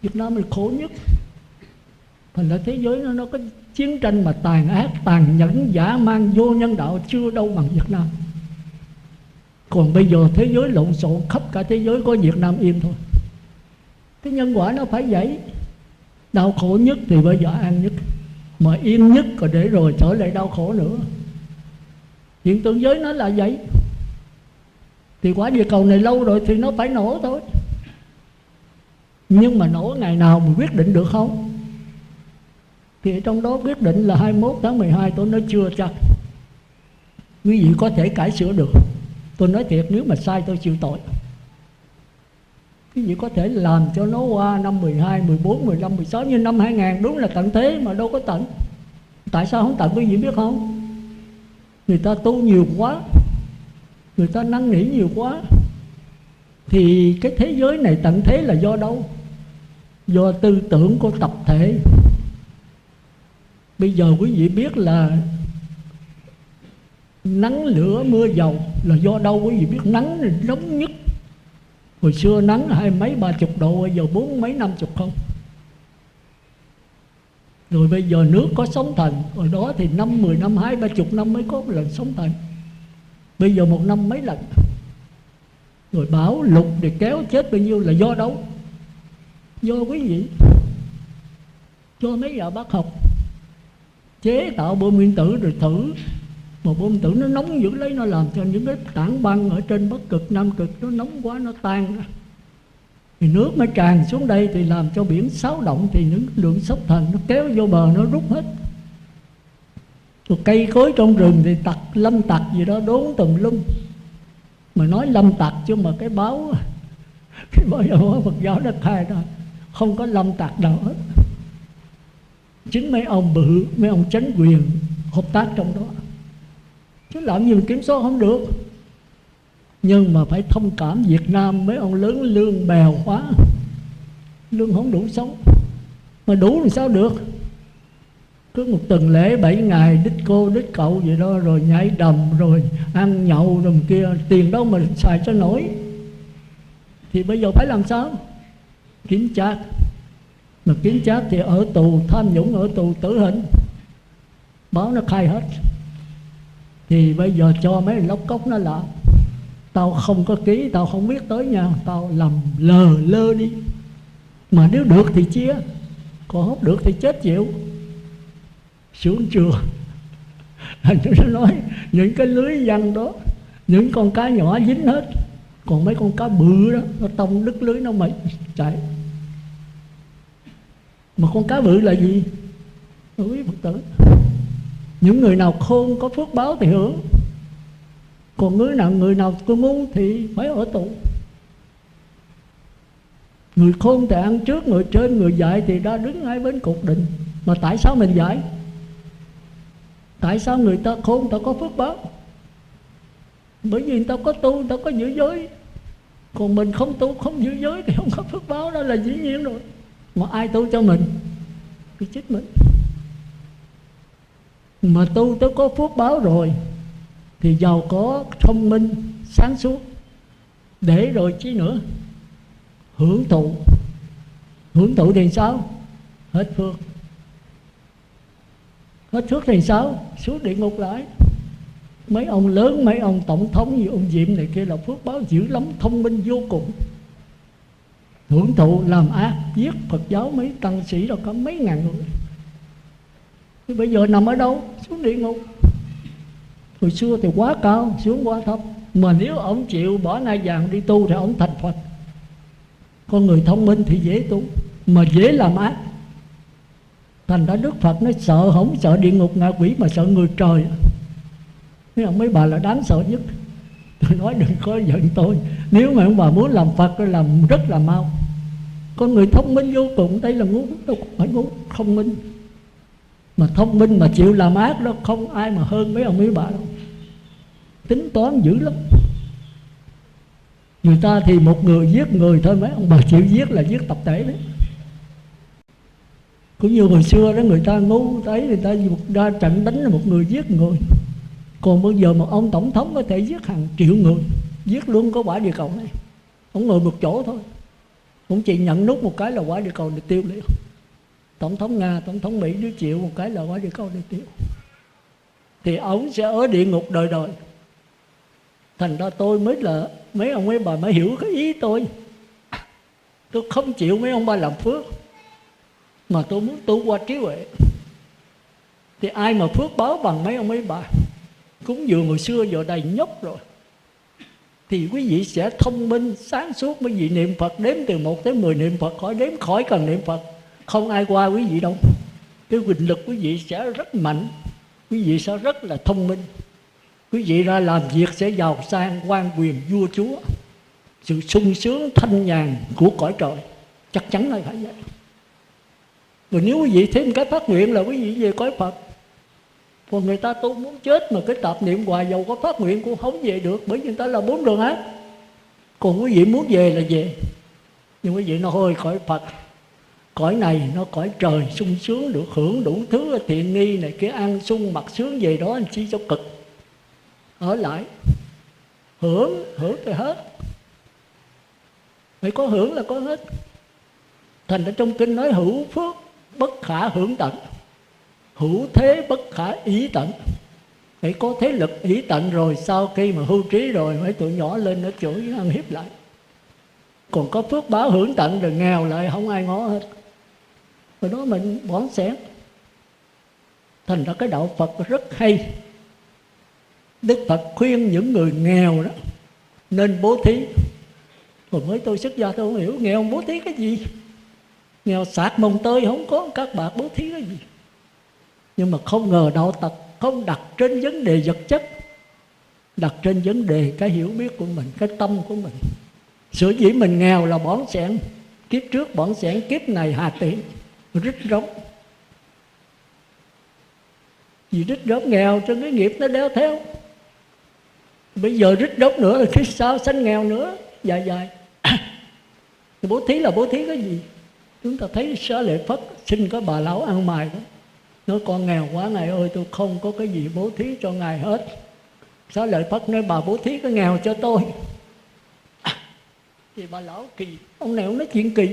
Việt Nam là khổ nhất. Thành ra thế giới nó có chiến tranh mà tàn ác, tàn nhẫn, dã man, vô nhân đạo chưa đâu bằng Việt Nam. Còn bây giờ thế giới lộn xộn, khắp cả thế giới có Việt Nam im thôi. Cái nhân quả nó phải vậy. Đau khổ nhất thì bây giờ an nhất, mà yên nhất rồi để rồi trở lại đau khổ nữa. Hiện tượng giới nó là vậy. Thì quả địa cầu này lâu rồi thì nó phải nổ thôi. Nhưng mà nổ ngày nào mình quyết định được không? Thì trong đó quyết định là 21 tháng 12 tôi nói chưa chắc. Quý vị có thể cải sửa được. Tôi nói thiệt, nếu mà sai tôi chịu tội. Quý vị có thể làm cho nó qua năm 12, 14, 15, 16. Như năm 2000 đúng là tận thế mà đâu có tận. Tại sao không tận quý vị biết không? Người ta tu nhiều quá, người ta năn nỉ nhiều quá. Thì cái thế giới này tận thế là do đâu? Do tư tưởng của tập thể. Bây giờ quý vị biết là nắng lửa mưa dầu là do đâu? Quý vị biết nắng thì nóng nhất. Hồi xưa nắng 20 mấy 30 độ, bây giờ 40 mấy 50 không. Rồi bây giờ nước có sóng thần, hồi đó thì 5, 10 năm, 20, 30 năm mới có một lần sóng thần. Bây giờ một năm mấy lần. Rồi bão lụt thì kéo chết bao nhiêu là do đâu? Do quý vị, do mấy nhà bác học chế tạo bom nguyên tử rồi thử. Mà bom nguyên tử nó nóng dữ lấy, nó làm cho những cái tảng băng ở trên Bắc Cực, Nam Cực nó nóng quá, nó tan ra. Thì nước mới tràn xuống đây thì làm cho biển xáo động, thì những lượng sóng thần nó kéo vô bờ, nó rút hết. Rồi cây cối trong rừng thì tặc, lâm tặc gì đó đốn tùm lum. Mà nói lâm tặc chứ mà cái báo giáo Phật giáo nó khai ra không có lâm tặc nào hết. Chính mấy ông bự, mấy ông chánh quyền hợp tác trong đó. Chứ làm gì mà kiểm soát không được. Nhưng mà phải thông cảm Việt Nam, mấy ông lớn lương bèo quá, lương không đủ sống. Mà đủ thì sao được? Cứ một tuần lễ 7 ngày đích cô đích cậu vậy đó, rồi nhảy đầm, rồi ăn nhậu rồi kia, tiền đâu mà xài cho nổi. Thì bây giờ phải làm sao? Kiểm tra. Mà kiểm tra thì ở tù tham nhũng, ở tù tử hình. Báo nó khai hết. Thì bây giờ cho mấy lóc cốc nó làm. Tao không có ký, tao không biết tới nha, tao làm lờ lơ đi. Mà nếu được thì chia, còn không được thì chết chịu. Xuống chưa? Nó nói những cái lưới văn đó, những con cá nhỏ dính hết. Còn mấy con cá bự đó, nó tông đứt lưới nó mày chạy. Mà con cá bự là gì? Quý Phật tử, những người nào khôn có phước báo thì hưởng. Còn người nào có ngu thì phải ở tù. Người khôn thì ăn trước người trên, người dạy thì đã đứng ngay bên cục định. Mà tại sao mình dạy? Tại sao người ta khôn, người ta có phước báo? Bởi vì người ta có tu, người ta có giữ giới. Còn mình không tu, không giữ giới thì không có phước báo, đó là dĩ nhiên rồi. Mà ai tu cho mình? Thì chính mình. Mà tu tới có phước báo rồi thì giàu có, thông minh, sáng suốt. Để rồi chi nữa? Hưởng thụ. Hưởng thụ thì sao? Hết phước. Hết phước thì sao? Xuống địa ngục lại. Mấy ông lớn, mấy ông tổng thống như ông Diệm này kia là phước báo dữ lắm, thông minh vô cùng. Hưởng thụ làm ác, giết Phật giáo mấy tăng sĩ đâu có mấy ngàn người. Thì bây giờ nằm ở đâu? Xuống địa ngục. Hồi xưa thì quá cao, xuống quá thấp. Mà nếu ông chịu bỏ ngai vàng đi tu thì ông thành Phật. Con người thông minh thì dễ tu, mà dễ làm ác. Thành ra Đức Phật nó sợ, không sợ địa ngục ngạ quỷ mà sợ người trời. Mấy ông mấy bà là đáng sợ nhất. Tôi nói đừng có giận tôi. Nếu mà ông bà muốn làm Phật thì làm rất là mau. Con người thông minh vô cùng, đây là ngu, đâu phải ngu, thông minh. Mà thông minh mà chịu làm ác đó, không ai mà hơn mấy ông mấy bà đâu. Tính toán dữ lắm. Người ta thì một người giết người thôi, mấy ông bà chịu giết là giết tập thể đấy. Cũng như hồi xưa đó, người ta ngu thấy người ta ra trận đánh là một người giết người. Còn bây giờ một ông tổng thống có thể giết hàng triệu người, giết luôn có quả địa cầu này. Ông ngồi một chỗ thôi, ông chỉ nhận nút một cái là quả địa cầu này tiêu liền. Tổng thống Nga, tổng thống Mỹ nếu chịu một cái là quả địa cầu này tiêu. Thì ông sẽ ở địa ngục đời đời. Thành ra tôi mới là mấy ông mấy bà mới hiểu cái ý tôi. Tôi không chịu mấy ông bà làm phước, mà tôi muốn tu qua trí huệ. Thì ai mà phước báo bằng mấy ông mấy bà cúng dường hồi xưa giờ đầy nhóc rồi, thì quý vị sẽ thông minh sáng suốt. Quý vị niệm Phật đếm từ 1 tới 10 niệm Phật, khỏi đếm khỏi cần niệm Phật, không ai qua quý vị đâu. Cái quyền lực quý vị sẽ rất mạnh, quý vị sẽ rất là thông minh. Quý vị ra làm việc sẽ giàu sang, quan quyền, vua chúa, sự sung sướng thanh nhàn của cõi trời, chắc chắn là phải vậy. Rồi nếu quý vị thêm cái phát nguyện là quý vị về cõi Phật. Còn người ta tu muốn chết mà cái tạp niệm hoài, dầu có phát nguyện cũng không về được, bởi vì người ta là 4 đường ác. Còn quý vị muốn về là về, nhưng quý vị nó thôi cõi Phật, cõi này nó cõi trời sung sướng, được hưởng đủ thứ tiện nghi này kia, ăn sung mặc sướng, về đó anh chi cho cực. Ở lại hưởng thì hết, phải có hưởng là có hết. Thành ra trong kinh nói hữu phước bất khả hưởng tận, hữu thế bất khả ý tận. Phải có thế lực ý tận rồi, sau khi mà hưu trí rồi mấy tụi nhỏ lên nó chửi ăn hiếp lại. Còn có phước báo hưởng tận rồi nghèo lại không ai ngó hết, rồi đó mình bỏng xẻn. Thành ra cái đạo Phật rất hay. Đức Phật khuyên những người nghèo đó nên bố thí. Rồi mới tôi xuất gia tôi không hiểu, nghèo bố thí cái gì? Nghèo sạc mồng tơi không có, các bạn bố thí cái gì? Nhưng mà không ngờ đạo Phật không đặt trên vấn đề vật chất, đặt trên vấn đề cái hiểu biết của mình, cái tâm của mình. Sở dĩ mình nghèo là bỏng sẻn, kiếp trước bỏng sẻn, kiếp này hà tiện, rít rống. Vì rít rống nghèo cho cái nghiệp nó đeo theo. Bây giờ rít rống nữa là kiếp sau sanh nghèo nữa, dài dài. Thì bố thí là bố thí cái gì? Chúng ta thấy Xá Lợi Phất xin có bà lão ăn mày đó, nói con nghèo quá ngài ơi, tôi không có cái gì bố thí cho ngài hết. Xá Lợi Phất nói bà bố thí cái nghèo cho tôi. Thì bà lão kỳ, ông này ông nói chuyện kỳ,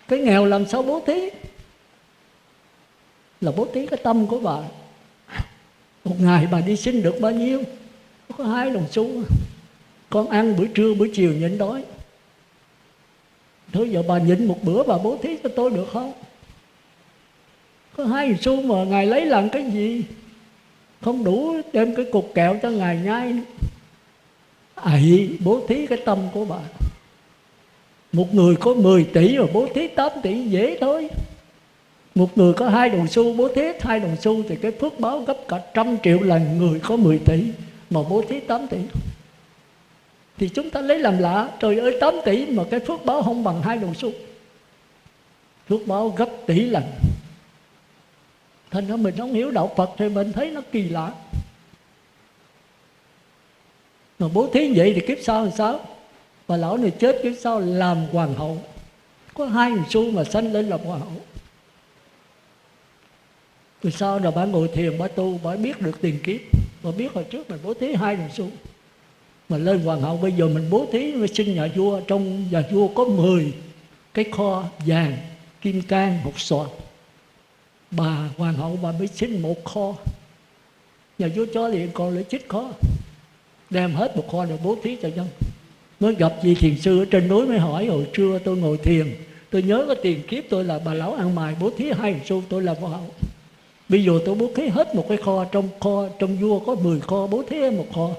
cái nghèo làm sao bố thí? Là bố thí cái tâm của bà. Một ngày bà đi xin được bao nhiêu? Có 2 đồng xu. Con ăn bữa trưa bữa chiều nhịn đói, thôi giờ bà nhịn một bữa bà bố thí cho tôi được không? Có 2 xu mà ngài lấy làm cái gì? Không đủ đem cái cục kẹo cho ngài nhai. Bố thí cái tâm của bà. Một người có 10 tỷ mà bố thí 8 tỷ dễ thôi. Một người có 2 đồng xu bố thí 2 đồng xu thì cái phước báo gấp cả 100 triệu lần người có 10 tỷ mà bố thí 8 tỷ. Thì chúng ta lấy làm lạ, trời ơi 8 tỷ mà cái phước báo không bằng 2 đồng xu, phước báo gấp tỷ lần. Thành ra mình không hiểu đạo Phật thì mình thấy nó kỳ lạ. Mà bố thí vậy thì kiếp sau làm sao? Bà lão này chết kiếp sau làm hoàng hậu, có 2 đồng xu mà sanh lên làm hoàng hậu. Từ sau là bà ngồi thiền, bà tu, bà biết được tiền kiếp. Bà biết hồi trước mình bố thí 2 đồng xu mà lên hoàng hậu. Bây giờ mình bố thí mới xin nhà vua, trong nhà vua có 10 cái kho vàng kim cang hột xoàn. Bà hoàng hậu bà mới xin 1 kho, nhà vua cho liền còn lại 9 kho, đem hết 1 kho rồi bố thí cho dân. Mới gặp vị thiền sư ở trên núi mới hỏi, hồi trưa tôi ngồi thiền, tôi nhớ cái tiền kiếp tôi là bà lão ăn mày bố thí 2 đồng xu, tôi là hoàng hậu. Bây giờ tôi bố thí hết một cái kho, trong vua có 10 kho, bố thí 1 kho.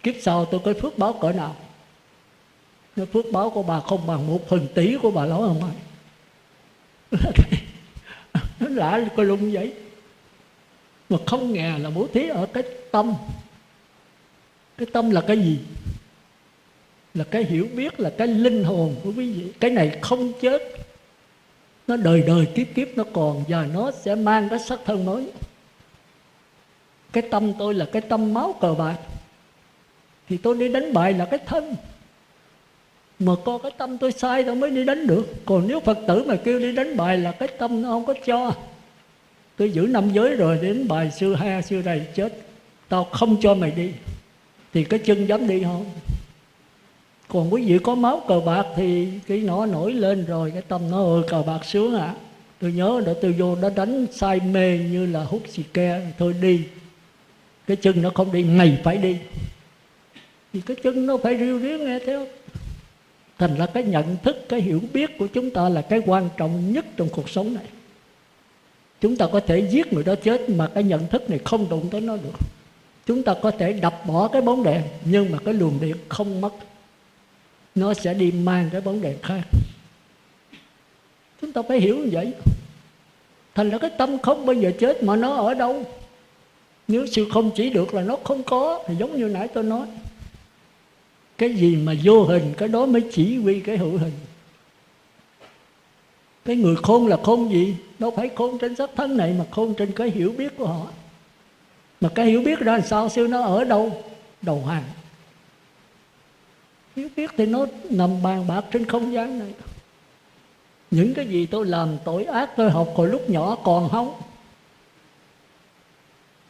Kiếp sau tôi có phước báo cỡ nào? Cái phước báo của bà không bằng 1/1000 của bà lão ăn mày. Nó lạ coi lung vậy. Mà không ngờ là bố thí ở cái tâm. Cái tâm là cái gì? Là cái hiểu biết, là cái linh hồn của quý vị. Cái này không chết, nó đời đời kiếp kiếp nó còn, và nó sẽ mang cái sắc thân mới. Cái tâm tôi là cái tâm máu cờ bạc, thì tôi đi đánh bài là cái thân. Mà có cái tâm tôi sai tôi mới đi đánh được. Còn nếu Phật tử mà kêu đi đánh bài là cái tâm nó không có cho. Tôi giữ 5 giới rồi, đến bài xưa ha xưa này chết, tao không cho mày đi, thì cái chân dám đi không? Còn quý vị có máu cờ bạc thì cái nó nổi lên rồi, cái tâm nó ơi cờ bạc sướng à. Tôi nhớ đã tôi vô đó đánh say mê như là hút xì ke, thôi đi. Cái chân nó không đi, ngày phải đi. thì cái chân nó phải riu riu nghe theo. Thành ra cái nhận thức, cái hiểu biết của chúng ta là cái quan trọng nhất trong cuộc sống này. Chúng ta có thể giết người đó chết mà cái nhận thức này không đụng tới nó được. Chúng ta có thể đập bỏ cái bóng đèn, nhưng mà cái luồng điện không mất, nó sẽ đi mang cái bóng đèn khác. Chúng ta phải hiểu như vậy. Thành ra cái tâm không bao giờ chết, mà nó ở đâu? Nếu sự không chỉ được là nó không có. Thì giống như nãy tôi nói, cái gì mà vô hình, cái đó mới chỉ huy cái hữu hình. Cái người khôn là khôn gì? Đâu phải khôn trên sắc thân này, mà khôn trên cái hiểu biết của họ. Mà cái hiểu biết ra làm sao? Sư nó ở đâu? Đầu hàng. Hiểu biết thì nó nằm bàn bạc trên không gian này. Những cái gì tôi làm tội ác tôi học hồi lúc nhỏ còn không?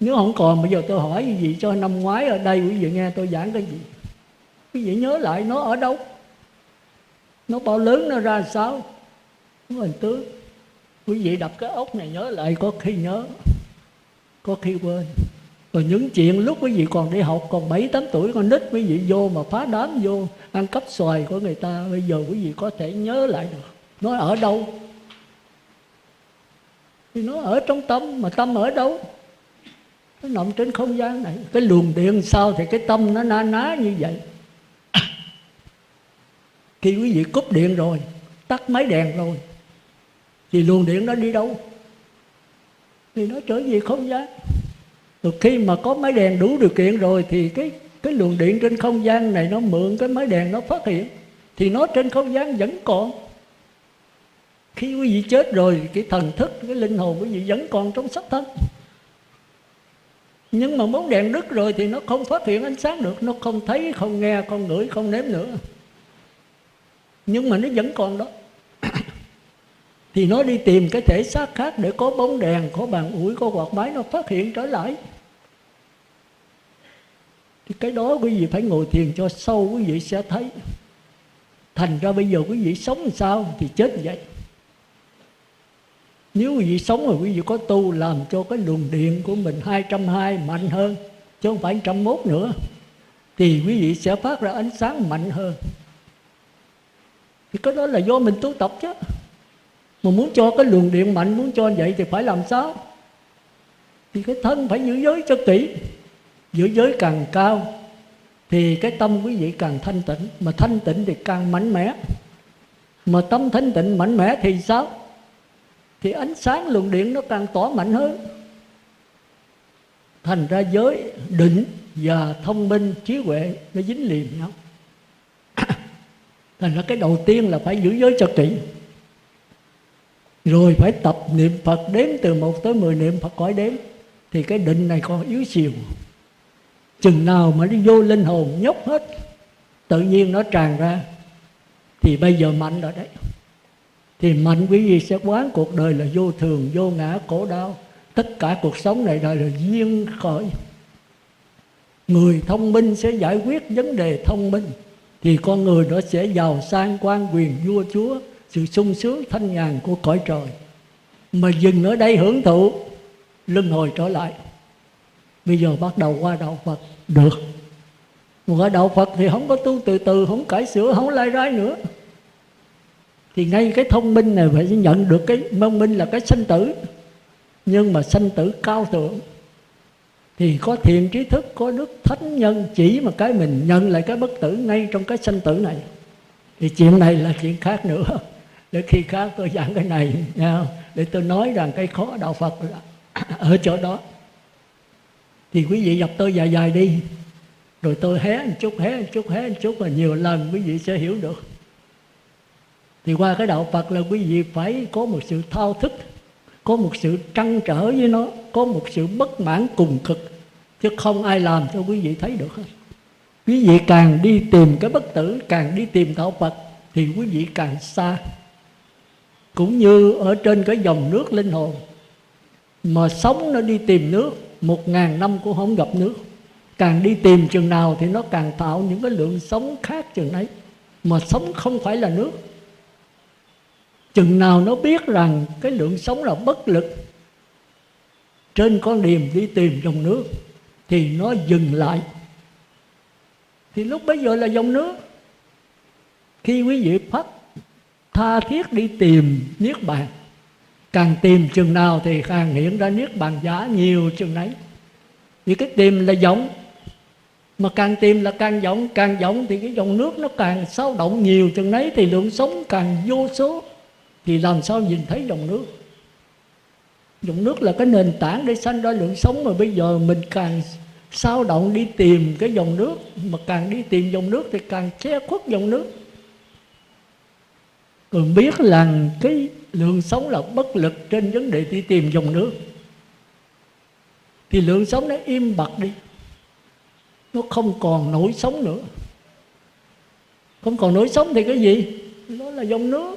Nếu không còn, bây giờ tôi hỏi cái gì cho năm ngoái ở đây quý vị nghe tôi giảng cái gì? Quý vị nhớ lại nó ở đâu? Nó bao lớn, nó ra sao? Nó hình tướng. Quý vị đập cái ốc này nhớ lại, có khi nhớ, có khi quên. Rồi những chuyện lúc quý vị còn đi học, còn 7-8 tuổi con nít, quý vị vô mà phá đám vô ăn cắp xoài của người ta, bây giờ quý vị có thể nhớ lại được. Nó ở đâu? Thì nó ở trong tâm, mà tâm ở đâu? Nó nằm trên không gian này. Cái luồng điện sao thì cái tâm nó na ná như vậy. Khi quý vị cúp điện rồi, tắt máy đèn rồi, thì luồng điện nó đi đâu? Thì nó trở về không gian. Rồi khi mà có máy đèn đủ điều kiện rồi, thì cái luồng điện trên không gian này nó mượn cái máy đèn nó phát hiện, thì nó trên không gian vẫn còn. Khi quý vị chết rồi, cái thần thức, cái linh hồn quý vị vẫn còn trong xác thân. Nhưng mà bóng đèn đứt rồi thì nó không phát hiện ánh sáng được. Nó không thấy, không nghe, không ngửi, không nếm nữa. Nhưng mà nó vẫn còn đó. Thì nó đi tìm cái thể xác khác để có bóng đèn, có bàn ủi, có quạt máy, nó phát hiện trở lại. Thì cái đó quý vị phải ngồi thiền cho sâu, quý vị sẽ thấy. Thành ra bây giờ quý vị sống làm sao thì chết vậy. Nếu quý vị sống rồi quý vị có tu, làm cho cái luồng điện của mình 220 mạnh hơn, chứ không phải 101 nữa, thì quý vị sẽ phát ra ánh sáng mạnh hơn. Thì cái đó là do mình tu tập chứ. Mà muốn cho cái luồng điện mạnh, muốn cho vậy thì phải làm sao? Thì cái thân phải giữ giới cho kỹ. Giữ giới càng cao thì cái tâm quý vị càng thanh tịnh. Mà thanh tịnh thì càng mạnh mẽ. Mà tâm thanh tịnh mạnh mẽ thì sao? Thì ánh sáng luồng điện nó càng tỏa mạnh hơn. Thành ra giới định và thông minh trí huệ nó dính liền nhau. Thành ra cái đầu tiên là phải giữ giới cho kỹ. Rồi phải tập niệm Phật, đếm từ 1 tới 10 niệm Phật khỏi đếm. Thì cái định này còn yếu xìu. Chừng nào mà đi vô linh hồn nhốt hết, tự nhiên nó tràn ra, thì bây giờ mạnh rồi đấy. Thì mạnh quý vị sẽ quán cuộc đời là vô thường, vô ngã, khổ đau. Tất cả cuộc sống này là duyên khởi. Người thông minh sẽ giải quyết vấn đề thông minh, thì con người đó sẽ giàu sang quan quyền vua chúa, sự sung sướng thanh nhàn của cõi trời. Mà dừng ở đây hưởng thụ, luân hồi trở lại. Bây giờ bắt đầu qua đạo Phật được. Mà qua đạo Phật thì không có tu từ từ, không cải sửa, không lai rai nữa. Thì ngay cái thông minh này phải nhận được cái thông minh là cái sanh tử. Nhưng mà sanh tử cao thượng. Thì có thiện trí thức, có đức thánh nhân chỉ mà cái mình nhận lại cái bất tử ngay trong cái sanh tử này. Thì chuyện này là chuyện khác nữa. Để khi khác tôi giảng cái này nha, để tôi nói rằng cái khó đạo Phật là ở chỗ đó. Thì quý vị gặp tôi dài dài đi, rồi tôi hé một chút, hé một chút, hé một chút, và nhiều lần quý vị sẽ hiểu được. Thì qua cái đạo Phật là quý vị phải có một sự thao thức, có một sự trăn trở với nó, có một sự bất mãn cùng cực, chứ không ai làm cho quý vị thấy được hết. Quý vị càng đi tìm cái bất tử, càng đi tìm đạo Phật, thì quý vị càng xa. Cũng như ở trên cái dòng nước linh hồn, mà sống nó đi tìm nước 1000 năm cũng không gặp nước. Càng đi tìm chừng nào thì nó càng tạo những cái lượng sống khác chừng ấy. Mà sống không phải là nước. Chừng nào nó biết rằng cái lượng sống là bất lực trên con đường đi tìm dòng nước, thì nó dừng lại. thì lúc bấy giờ là dòng nước. Khi quý vị phát tha thiết đi tìm niết bàn, càng tìm chừng nào thì càng hiện ra niết bàn giả nhiều chừng ấy. Vì cái tìm là vọng, mà càng tìm là càng vọng thì cái dòng nước nó càng xáo động nhiều chừng ấy, thì lượng sống càng vô số, thì làm sao nhìn thấy dòng nước. Dòng nước là cái nền tảng để sanh ra lượng sống, mà bây giờ mình càng xáo động đi tìm cái dòng nước, mà càng đi tìm dòng nước thì càng che khuất dòng nước. Rồi biết rằng cái lượng sống là bất lực trên vấn đề đi tìm dòng nước, thì lượng sống nó im bặt đi, nó không còn nổi sống nữa. Không còn nổi sống thì cái gì? Nó là dòng nước.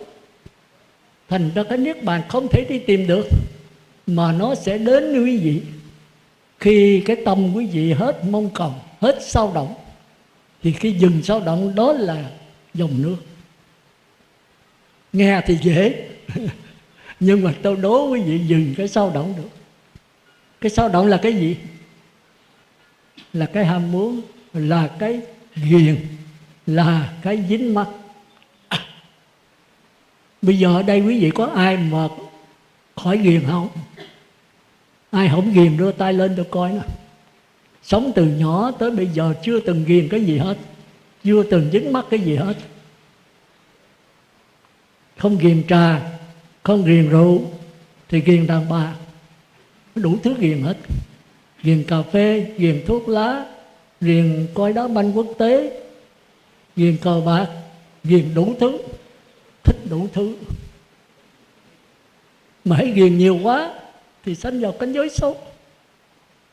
Thành ra cái niết bàn không thể đi tìm được, mà nó sẽ đến với quý vị khi cái tâm quý vị hết mong cầu, hết xao động. Thì khi dừng xao động, đó là dòng nước. Nghe thì dễ nhưng mà tôi đố quý vị dừng cái xao động được. Cái xao động là cái gì? Là cái ham muốn, là cái ghiền, là cái dính mắc. Bây giờ ở đây quý vị có ai mà khỏi ghiền không? Ai không ghiền đưa tay lên tôi coi nè. Sống từ nhỏ tới bây giờ chưa từng ghiền cái gì hết, chưa từng dính mắc cái gì hết. Không ghiền trà, không ghiền rượu thì ghiền đàn bà, đủ thứ ghiền hết. Ghiền cà phê, ghiền thuốc lá, ghiền coi đá banh quốc tế, ghiền cờ bạc, ghiền đủ thứ, thích đủ thứ. Mà hãy ghiền nhiều quá thì sanh vào cảnh giới xấu.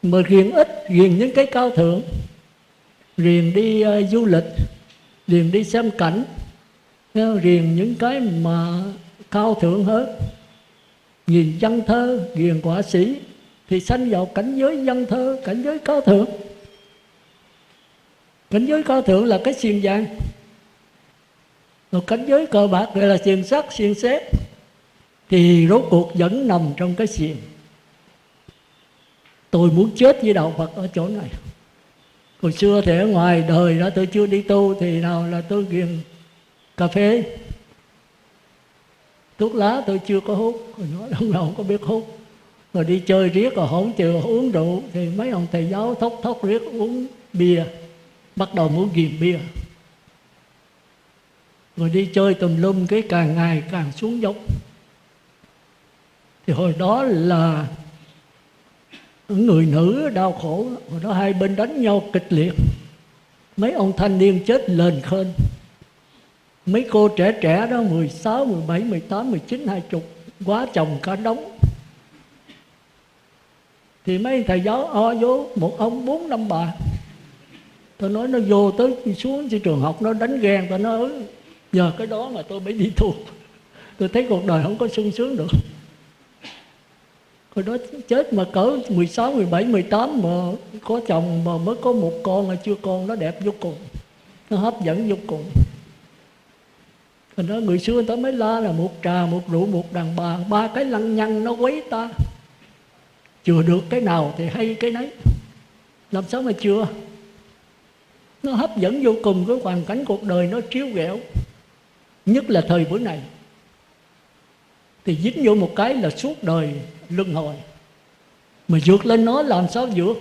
Mà ghiền ít, ghiền những cái cao thượng, ghiền đi du lịch, ghiền đi xem cảnh, ghiền những cái mà cao thượng hơn, ghiền văn thơ, ghiền họa sĩ, thì sanh vào cảnh giới văn thơ, cảnh giới cao thượng. Cảnh giới cao thượng là cái xiềng vàng, rồi cảnh giới cờ bạc gọi là xiềng sắt, xiềng xếp, thì rốt cuộc vẫn nằm trong cái xiềng. Tôi muốn chết với đạo Phật ở chỗ này. Hồi xưa thì ở ngoài đời đó tôi chưa đi tu, thì nào là tôi ghiền cà phê, thuốc lá tôi chưa có hút, rồi nói ông nào không có biết hút. Rồi đi chơi riết, rồi không chịu uống rượu, thì mấy ông thầy giáo thốc riết uống bia, bắt đầu muốn ghiền bia. Rồi đi chơi tùm lum, cái càng ngày càng xuống dốc. Thì hồi đó là người nữ đau khổ, hồi đó hai bên đánh nhau kịch liệt, mấy ông thanh niên chết lên khên. Mấy cô trẻ trẻ đó 16, 17, 18, 19, 20 quá chồng cả đống. Thì mấy thầy giáo vô một ông 4 năm bà. Tôi nói nó vô tới xuống trên trường học nó đánh ghen. Tôi nói nhờ cái đó mà tôi mới đi tu. Tôi thấy cuộc đời không có sung sướng được. Hồi đó chết mà cỡ 16, 17, 18 mà có chồng mà mới có một con là chưa con, nó đẹp vô cùng, nó hấp dẫn vô cùng. Thành ra người xưa người ta mới la là một trà, một rượu, một đàn bà, ba cái lăng nhăng nó quấy ta. Chừa được cái nào thì hay cái nấy. Làm sao mà chừa? Nó hấp dẫn vô cùng, cái hoàn cảnh cuộc đời nó tréo ghẹo. Nhất là thời buổi này thì dính vô một cái là suốt đời luân hồi. Mà vượt lên nó làm sao vượt?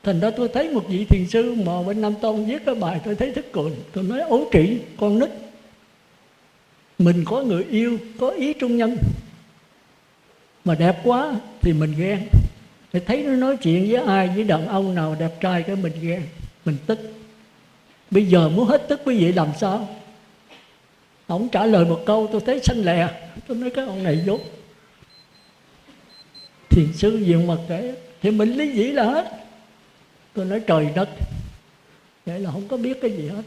Thành ra tôi thấy một vị thiền sư mà bên Nam Tông viết cái bài tôi thấy thích cười. Tôi nói ấu trĩ, con nít. Mình có người yêu, có ý trung nhân, mà đẹp quá thì mình ghen. Để thấy nó nói chuyện với ai, với đàn ông nào đẹp trai cái mình ghen, mình tức. Bây giờ muốn hết tức quý vị làm sao? Ông trả lời một câu tôi thấy xanh lè. Tôi nói cái ông này dốt. Thiền sư diện mặt kể thì mình lý dĩ là hết. Tôi nói trời đất, vậy là không có biết cái gì hết.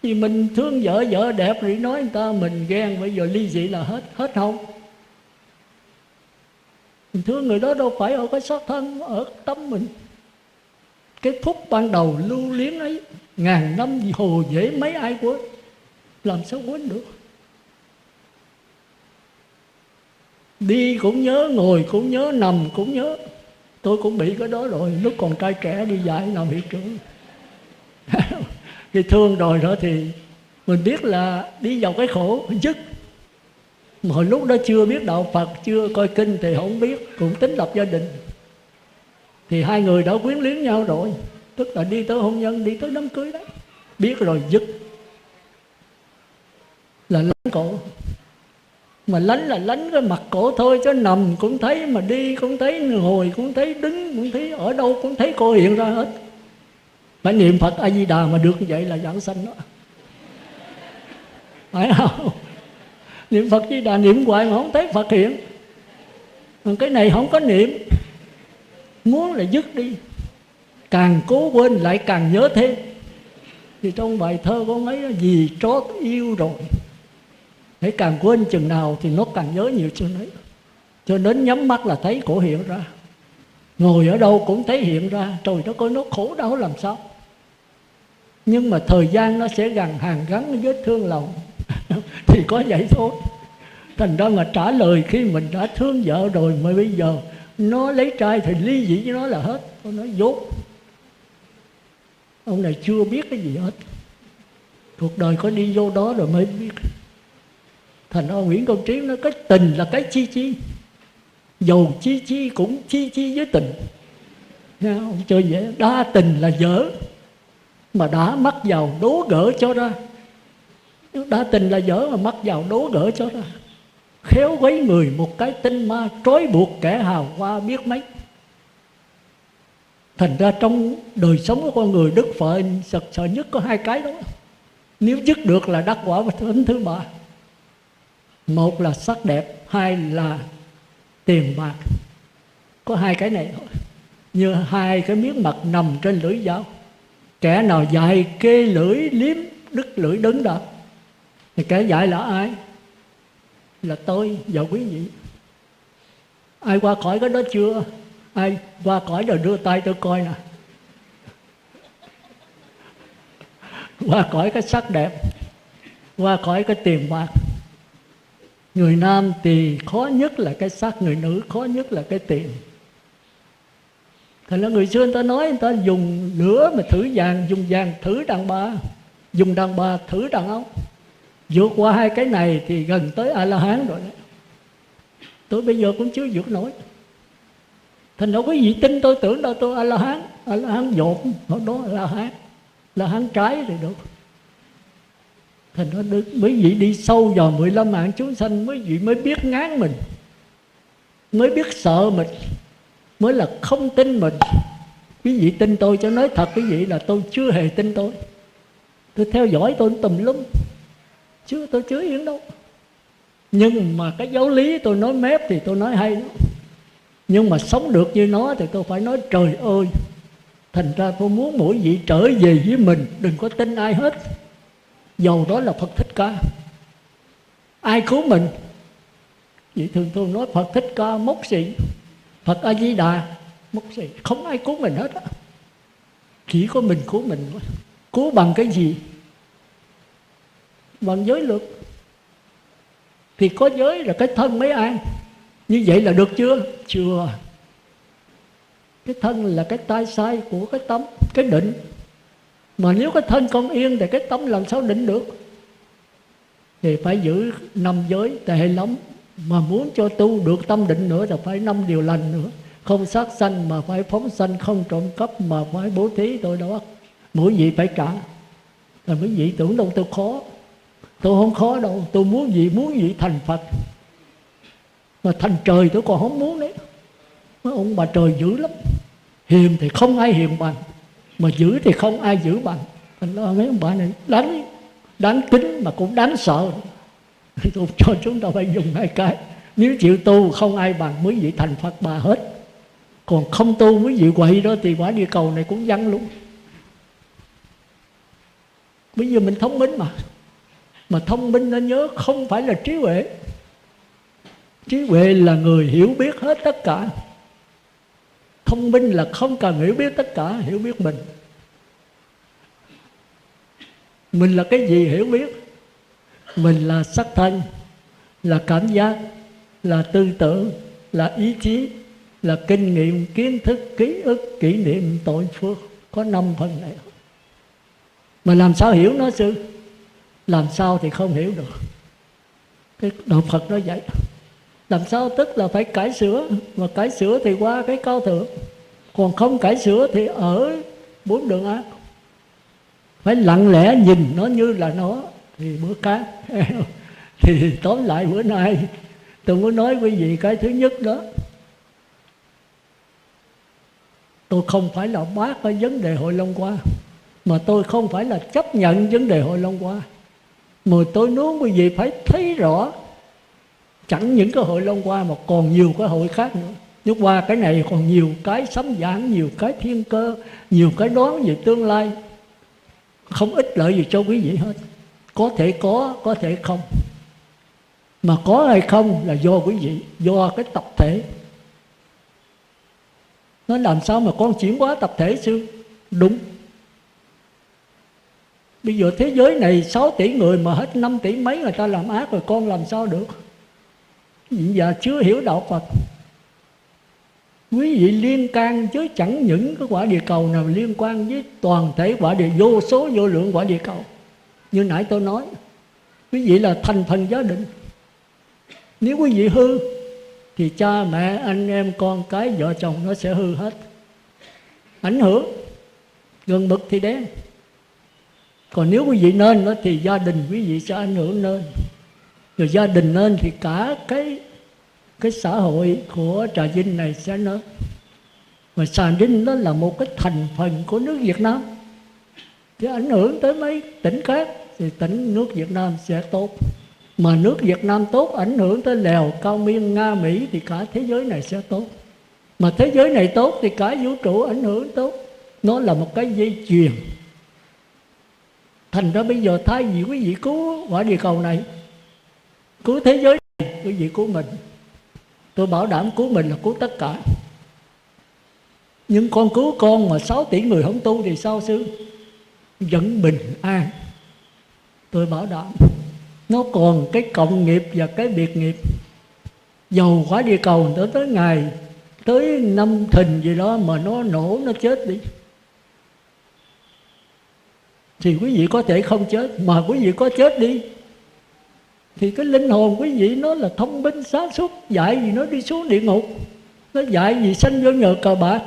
Vì mình thương vợ, vợ đẹp thì nói người ta mình ghen, bây giờ ly dị là hết. Hết không? Mình thương người đó đâu phải ở cái xác thân, ở tâm mình. Cái phút ban đầu lưu luyến ấy, ngàn năm hồ dễ mấy ai quên. Làm sao quên được? Đi cũng nhớ, ngồi cũng nhớ, nằm cũng nhớ. Tôi cũng bị cái đó rồi, lúc còn trai trẻ đi dạy làm hiệu trưởng. Khi thương rồi đó thì mình biết là đi vào cái khổ dứt. Mà hồi lúc đó chưa biết đạo Phật, chưa coi kinh thì không biết, cũng tính lập gia đình. Thì hai người đã quyến luyến nhau rồi, tức là đi tới hôn nhân, đi tới đám cưới đấy. Biết rồi dứt là lánh cổ. Mà lánh là lánh cái mặt cổ thôi, chứ nằm cũng thấy, mà đi cũng thấy, ngồi cũng thấy, đứng cũng thấy, ở đâu cũng thấy cô hiện ra hết. Phải niệm Phật A Di Đà mà được như vậy là giảng sanh đó, phải không? Niệm Phật A Di Đà niệm hoài mà không thấy Phật hiện. Còn cái này không có niệm, muốn là dứt đi, càng cố quên lại càng nhớ thêm. Thì trong bài thơ có mấy gì trót yêu rồi, hãy càng quên chừng nào thì nó càng nhớ nhiều chừng ấy. Cho đến nhắm mắt là thấy cổ hiện ra, ngồi ở đâu cũng thấy hiện ra. Trời đất ơi, nó khổ đau làm sao. Nhưng mà thời gian nó sẽ hàn gắn vết thương lòng. Thì có vậy thôi. Thành ra mà trả lời khi mình đã thương vợ rồi, mà bây giờ nó lấy trai thì ly dị với nó là hết. Tôi nói dốt. Ông này chưa biết cái gì hết, cuộc đời có đi vô đó rồi mới biết. Thành ra Nguyễn Công Trứ nói cái tình là cái chi chi, dầu chi chi cũng chi chi với tình. Ông chơi vậy, đa tình là dở, mà đã mắc vào đố gỡ cho ra. Đa tình là dở mà mắc vào đố gỡ cho ra. Khéo quấy người một cái tinh ma, trói buộc kẻ hào hoa biết mấy. Thành ra trong đời sống của con người, Đức Phật sợ nhất có hai cái đó. Nếu dứt được là đắc quả thánh thứ ba. Một là sắc đẹp, hai là tiền bạc. Có hai cái này thôi. Như hai cái miếng mặt nằm trên lưỡi dao. Kẻ nào dạy kê lưỡi liếm, đứt lưỡi đứng đó. Thì kẻ dạy là ai? Là tôi và quý vị. Ai qua khỏi cái đó chưa? Ai qua khỏi rồi đưa tay tôi coi nè. Qua khỏi cái sắc đẹp, qua khỏi cái tiền bạc. Người nam thì khó nhất là cái sắc, người nữ khó nhất là cái tiền. Thành ra người xưa người ta nói, người ta dùng lửa mà thử vàng, dùng vàng thử đàn bà, dùng đàn bà thử đàn ông. Vượt qua hai cái này thì gần tới A-la-hán rồi đấy. Tôi bây giờ cũng chưa vượt nổi. Thành ra quý vị tin tôi, tưởng đâu tôi A-la-hán. A-la-hán dột, hồi đó A-la-hán, A-la-hán trái thì được. Thành ra được, quý vị đi sâu vào 15 mạng chúng sanh, quý vị mới biết ngán mình, mới biết sợ mình, mới là không tin mình. Quý vị tin tôi, cho nói thật quý vị là tôi chưa hề tin tôi. Tôi theo dõi tôi tùm lum, chứ tôi chưa yên đâu. Nhưng mà cái giáo lý tôi nói mép thì tôi nói hay đó. Nhưng mà sống được như nó thì tôi phải nói trời ơi. Thành ra tôi muốn mỗi vị trở về với mình, đừng có tin ai hết. Dầu đó là Phật Thích Ca, ai cứu mình? Vậy thường thường nói Phật Thích Ca mốc xị, Phật A Di Đà mốc xị, không ai cứu mình hết á. Chỉ có mình cứu mình thôi. Cứu bằng cái gì? Bằng giới luật. Thì có giới là cái thân mới an. Như vậy là được chưa? Chưa. Cái thân là cái tai sai của cái tâm, cái định. Mà nếu cái thân không yên thì cái tâm làm sao định được? Thì phải giữ 5 giới tệ lắm. Mà muốn cho tu được tâm định nữa thì phải 5 điều lành nữa. Không sát sanh mà phải phóng sanh, không trộm cắp mà phải bố thí. Tôi đó mỗi vị phải trả. Là mấy vị tưởng đâu tôi khó. Tôi không khó đâu. Tôi muốn gì thành Phật. Mà thành trời tôi còn không muốn đấy. Mấy ông bà trời dữ lắm. Hiền thì không ai hiền bằng, mà giữ thì không ai giữ bằng. Thành ra mấy ông bà này đáng kính mà cũng đáng sợ. Tôi cho chúng ta phải dùng hai cái. Nếu chịu tu không ai bằng, mấy vị thành Phật bà hết. Còn không tu mấy vị quậy đó thì quả địa cầu này cũng văng luôn. Bây giờ mình thông minh mà thông minh nên nhớ không phải là trí huệ. Trí huệ là người hiểu biết hết tất cả. Thông minh là không cần hiểu biết tất cả, hiểu biết mình. Mình là cái gì hiểu biết? Mình là sắc thân, là cảm giác, là tư tưởng, là ý chí, là kinh nghiệm, kiến thức, ký ức, kỷ niệm, tội phước. Có 5 phần này. Mà làm sao hiểu nó sư? Làm sao thì không hiểu được. Cái đạo Phật nó vậy. Làm sao tức là phải cải sửa. Mà cải sửa thì qua cái cao thượng. Còn không cải sửa thì ở 4 đường ác. Phải lặng lẽ nhìn nó như là nó thì bữa khác. Thì tóm lại bữa nay tôi muốn nói quý vị cái thứ nhất đó, tôi không phải là bác ở vấn đề Hội Long Hoa, mà tôi không phải là chấp nhận vấn đề Hội Long Hoa, mà tôi muốn quý vị phải thấy rõ chẳng những cái Hội Long Hoa mà còn nhiều cái hội khác nữa. Nhưng qua cái này còn nhiều cái sấm giảng, nhiều cái thiên cơ, nhiều cái đoán về tương lai, không ích lợi gì cho quý vị hết. Có thể có thể không. Mà có hay không là do quý vị, do cái tập thể. Nó làm sao mà con chuyển hóa tập thể sư? Đúng. Bây giờ thế giới này 6 tỷ người mà hết 5 tỷ mấy người ta làm ác rồi, con làm sao được? Quý vị chưa hiểu đạo Phật. Quý vị liên can chứ chẳng những cái quả địa cầu nào liên quan với toàn thể quả địa, vô số vô lượng quả địa cầu. Như nãy tôi nói, quý vị là thành phần gia đình. Nếu quý vị hư thì cha mẹ, anh em, con cái, vợ chồng nó sẽ hư hết. Ảnh hưởng, gần mực thì đen. Còn nếu quý vị nên đó, thì gia đình quý vị sẽ ảnh hưởng nên. Rồi gia đình nên thì cả cái xã hội của Trà Vinh này sẽ nên. Và Trà Vinh đó là một cái thành phần của nước Việt Nam, thì ảnh hưởng tới mấy tỉnh khác thì tỉnh nước Việt Nam sẽ tốt. Mà nước Việt Nam tốt ảnh hưởng tới Lào, Cao Miên, Nga, Mỹ thì cả thế giới này sẽ tốt. Mà thế giới này tốt thì cả vũ trụ ảnh hưởng tốt. Nó là một cái dây chuyền. Thành ra bây giờ thay vì quý vị cứu quả địa cầu này, cứu thế giới này, quý vị cứu mình. Tôi bảo đảm cứu mình là cứu tất cả. Nhưng con cứu con mà 6 tỷ người không tu thì sao sư? Vẫn bình an. Tôi bảo đảm. Nó còn cái cộng nghiệp và cái biệt nghiệp. Dầu quả địa cầu tới ngày, tới năm thìn gì đó mà nó nổ, nó chết đi, thì quý vị có thể không chết. Mà quý vị có chết đi thì cái linh hồn quý vị nó là thông minh sáng suốt, dạy gì nó đi xuống địa ngục, nó dạy gì sanh vô nhờ cờ bạc,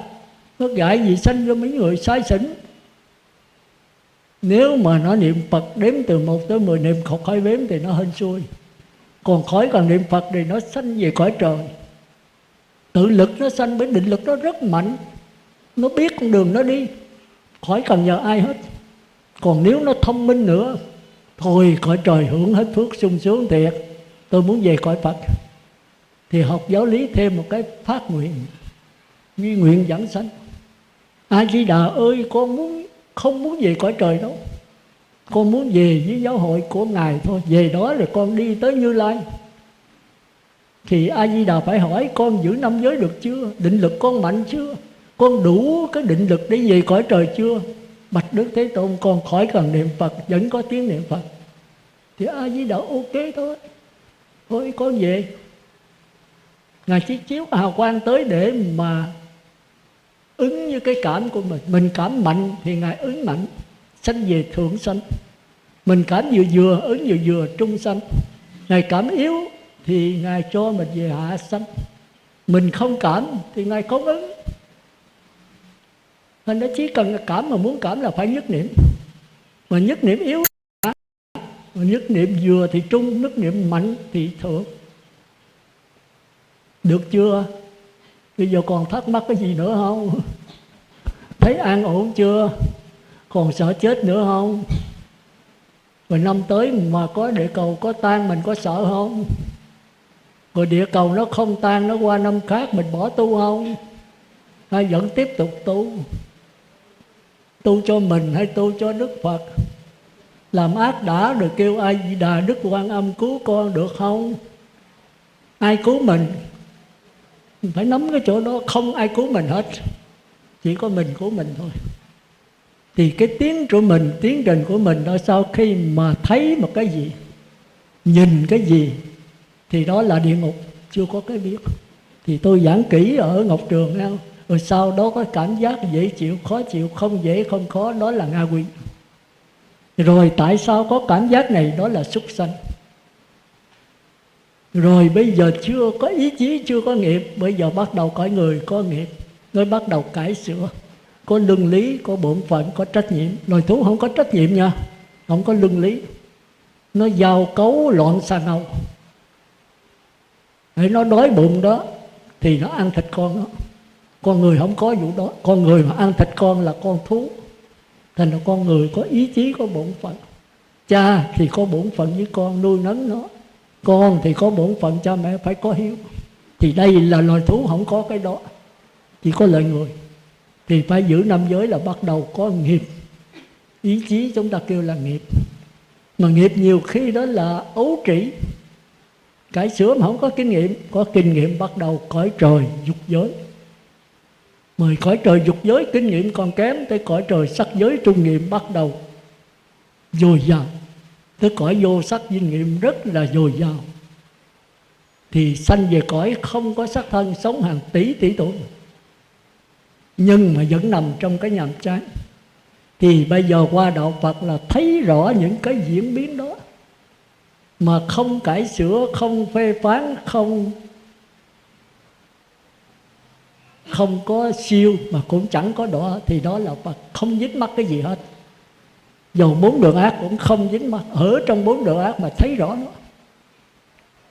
nó dạy gì sanh vô mấy người sai xỉn. Nếu mà nó niệm Phật đếm từ 1 tới 10 niệm khẩu khói bếm thì nó hên xui. Còn khỏi cần niệm Phật thì nó sanh về cõi trời. Tự lực nó sanh, bởi định lực nó rất mạnh, nó biết con đường nó đi, khỏi cần nhờ ai hết. Còn nếu nó thông minh nữa, thôi cõi trời hưởng hết phước sung sướng thiệt, tôi muốn về cõi Phật, thì học giáo lý thêm một cái phát nguyện, duy nguyện giảng sanh. A Di Đà ơi, con không muốn về cõi trời đâu, con muốn về với giáo hội của Ngài thôi. Về đó rồi con đi tới Như Lai. Thì A Di Đà phải hỏi con giữ 5 giới được chưa? Định lực con mạnh chưa? Con đủ cái định lực để về cõi trời chưa? Bạch Đức Thế Tôn, con khỏi cần niệm Phật, vẫn có tiếng niệm Phật. Thì A Di Đà ok thôi, thôi con về. Ngài chỉ chiếu hào quang tới để mà ứng như cái cảm của mình. Mình cảm mạnh thì Ngài ứng mạnh, sanh về thượng sanh. Mình cảm vừa vừa, ứng vừa vừa, trung sanh. Ngài cảm yếu thì Ngài cho mình về hạ sanh. Mình không cảm thì Ngài không ứng. Nên nó chỉ cần cảm, mà muốn cảm là phải nhất niệm. Mà nhất niệm yếu, mà nhất niệm vừa thì trung, nhất niệm mạnh thì thượng. Được chưa? Bây giờ còn thắc mắc cái gì nữa không? Thấy an ổn chưa? Còn sợ chết nữa không? Rồi năm tới mà có địa cầu có tan, mình có sợ không? Rồi địa cầu nó không tan, nó qua năm khác mình bỏ tu không? Hay vẫn tiếp tục tu? Tu cho mình hay tu cho Đức Phật? Làm ác đã rồi kêu A Di Đà Đức Quan Âm cứu con được không? Ai cứu mình? Phải nắm cái chỗ đó, không ai cứu mình hết, chỉ có mình cứu mình thôi. Thì cái tiến của mình, tiến trình của mình đó, sau khi mà thấy một cái gì, nhìn cái gì, thì đó là địa ngục, chưa có cái biết. Thì tôi giảng kỹ ở Ngọc Trường nghe. Rồi sau đó có cảm giác dễ chịu, khó chịu, không dễ, không khó, đó là ngạ quỷ. Rồi tại sao có cảm giác này, đó là súc sanh. Rồi bây giờ chưa có ý chí, chưa có nghiệp, bây giờ bắt đầu cõi người có nghiệp, mới bắt đầu cải sửa, có luân lý, có bổn phận, có trách nhiệm. Loài thú không có trách nhiệm nha, không có luân lý, nó giao cấu loạn xà ngầu. Để nó đói bụng đó thì nó ăn thịt con đó. Con người không có vụ đó. Con người mà ăn thịt con là con thú. Thành ra con người có ý chí, có bổn phận. Cha thì có bổn phận với con, nuôi nấng nó. Con thì có bổn phận cha mẹ phải có hiếu. Thì đây là loài thú không có cái đó, chỉ có loài người. Thì phải giữ năm giới là bắt đầu có nghiệp. Ý chí chúng ta kêu là nghiệp. Mà nghiệp nhiều khi đó là ấu trĩ. Cải sửa mà không có kinh nghiệm. Có kinh nghiệm bắt đầu cõi trời dục giới. Mời cõi trời dục giới kinh nghiệm còn kém, tới cõi trời sắc giới trung nghiệm bắt đầu dồi dào. Tới cõi vô sắc kinh nghiệm rất là dồi dào. Thì sanh về cõi không có sắc thân, sống hàng tỷ tỷ tuổi, nhưng mà vẫn nằm trong cái nhàm chán. Thì bây giờ qua đạo Phật là thấy rõ những cái diễn biến đó, mà không cải sửa, không phê phán, không có siêu, mà cũng chẳng có đọa, thì đó là Phật không dính mắc cái gì hết. Dầu bốn đường ác cũng không dính mắc. Ở trong bốn đường ác mà thấy rõ nó.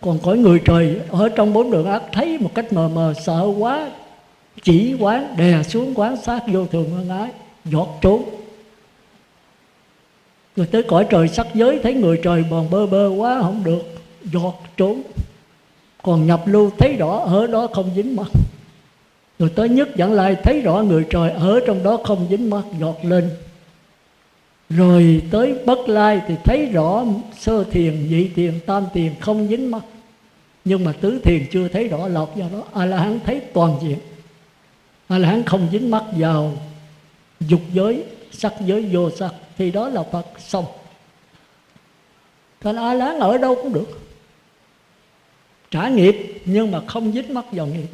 Còn cõi người trời ở trong bốn đường ác thấy một cách mờ mờ, sợ quá, chỉ quán, đè xuống quán sát vô thường ân ái, giọt trốn. Rồi tới cõi trời sắc giới thấy người trời bòn bơ bơ quá không được, giọt trốn. Còn nhập lưu thấy rõ ở đó không dính mắc. Rồi tới nhất vãng lai thấy rõ người trời ở trong đó không dính mắc, giọt lên. Rồi tới bất lai thì thấy rõ sơ thiền, nhị thiền, tam thiền không dính mắc. Nhưng mà tứ thiền chưa thấy rõ lọt vào đó. A-la-hán thấy toàn diện. A-la-hán không dính mắc vào dục giới, sắc giới, vô sắc. Thì đó là Phật xong. Thành A-la-hán ở đâu cũng được, trả nghiệp nhưng mà không dính mắc vào nghiệp.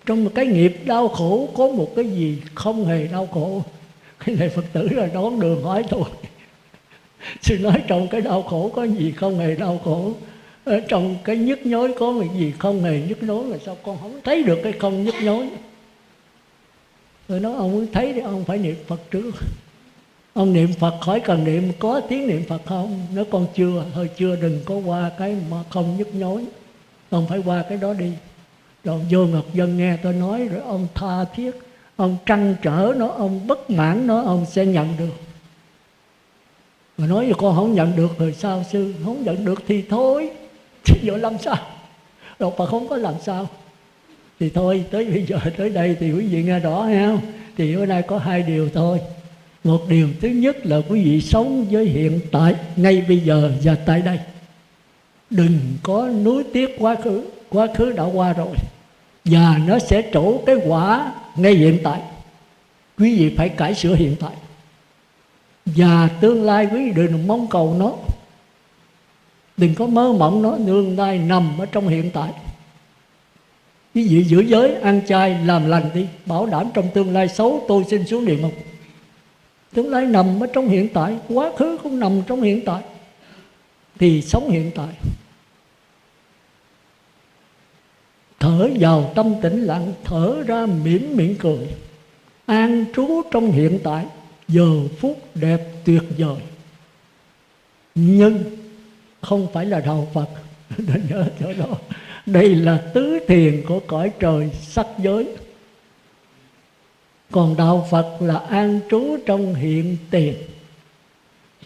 Trong một cái nghiệp đau khổ có một cái gì không hề đau khổ. Cái này Phật tử là đón đường hỏi tôi. Sư nói trong cái đau khổ có gì không hề đau khổ, ở trong cái nhức nhối có một gì không hề nhức nhối, mà sao con không thấy được cái không nhức nhối? Tôi nói ông muốn thấy thì ông phải niệm Phật trước. Ông niệm Phật khỏi cần niệm, có tiếng niệm Phật không? Nếu con chưa, thôi chưa, đừng có qua cái mà không nhức nhối. Ông phải qua cái đó đi. Rồi vô Ngọc Dân nghe tôi nói, rồi ông tha thiết, ông trăn trở nó, ông bất mãn nó, ông sẽ nhận được. Mà nói với con không nhận được rồi sao sư? Không nhận được thì thôi, chứ giờ làm sao? Rồi Phật không có làm sao. Thì thôi, tới bây giờ tới đây thì quý vị nghe rõ hay không? Thì ở đây có hai điều thôi. Một điều thứ nhất là quý vị sống với hiện tại, ngay bây giờ và tại đây. Đừng có nuối tiếc quá khứ. Quá khứ đã qua rồi, và nó sẽ trổ cái quả ngay hiện tại. Quý vị phải cải sửa hiện tại. Và tương lai quý vị đừng mong cầu nó, đừng có mơ mộng nó. Tương lai nằm ở trong hiện tại. Quý vị giữ giới, ăn chay, làm lành đi, bảo đảm trong tương lai xấu tôi xin xuống địa ngục. Tương lai nằm ở trong hiện tại, quá khứ cũng nằm trong hiện tại. Thì sống hiện tại. Thở vào tâm tĩnh lặng, thở ra mỉm miệng cười. An trú trong hiện tại, giờ phút đẹp tuyệt vời. Nhưng không phải là đạo Phật. Nên nhớ chỗ đó. Đây là tứ thiền của cõi trời sắc giới. Còn đạo Phật là an trú trong hiện tiền.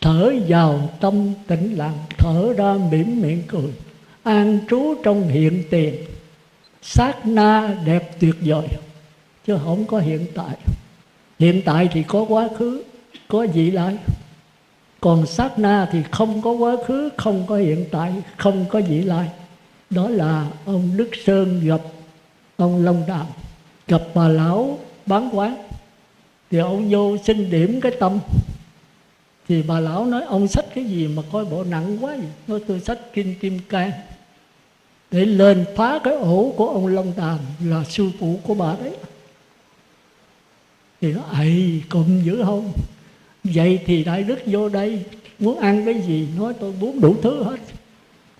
Thở vào tâm tĩnh lặng, thở ra mỉm miệng cười. An trú trong hiện tiền, sát na đẹp tuyệt vời, chứ không có hiện tại. Hiện tại thì có quá khứ, có vị lai. Còn sát na thì không có quá khứ, không có hiện tại, không có vị lai. Đó là ông Đức Sơn gặp ông Long Đàm, gặp bà lão bán quán. Thì ông vô xin điểm cái tâm. Thì bà lão nói ông xách cái gì mà coi bộ nặng quá vậy? Nói tôi xách kinh Kim Cang. để lên phá cái ổ của ông Long Đàm, là sư phụ của bà đấy. Thì nó ầy cụm dữ không? Vậy thì Đại Đức vô đây muốn ăn cái gì nói tôi muốn đủ thứ hết,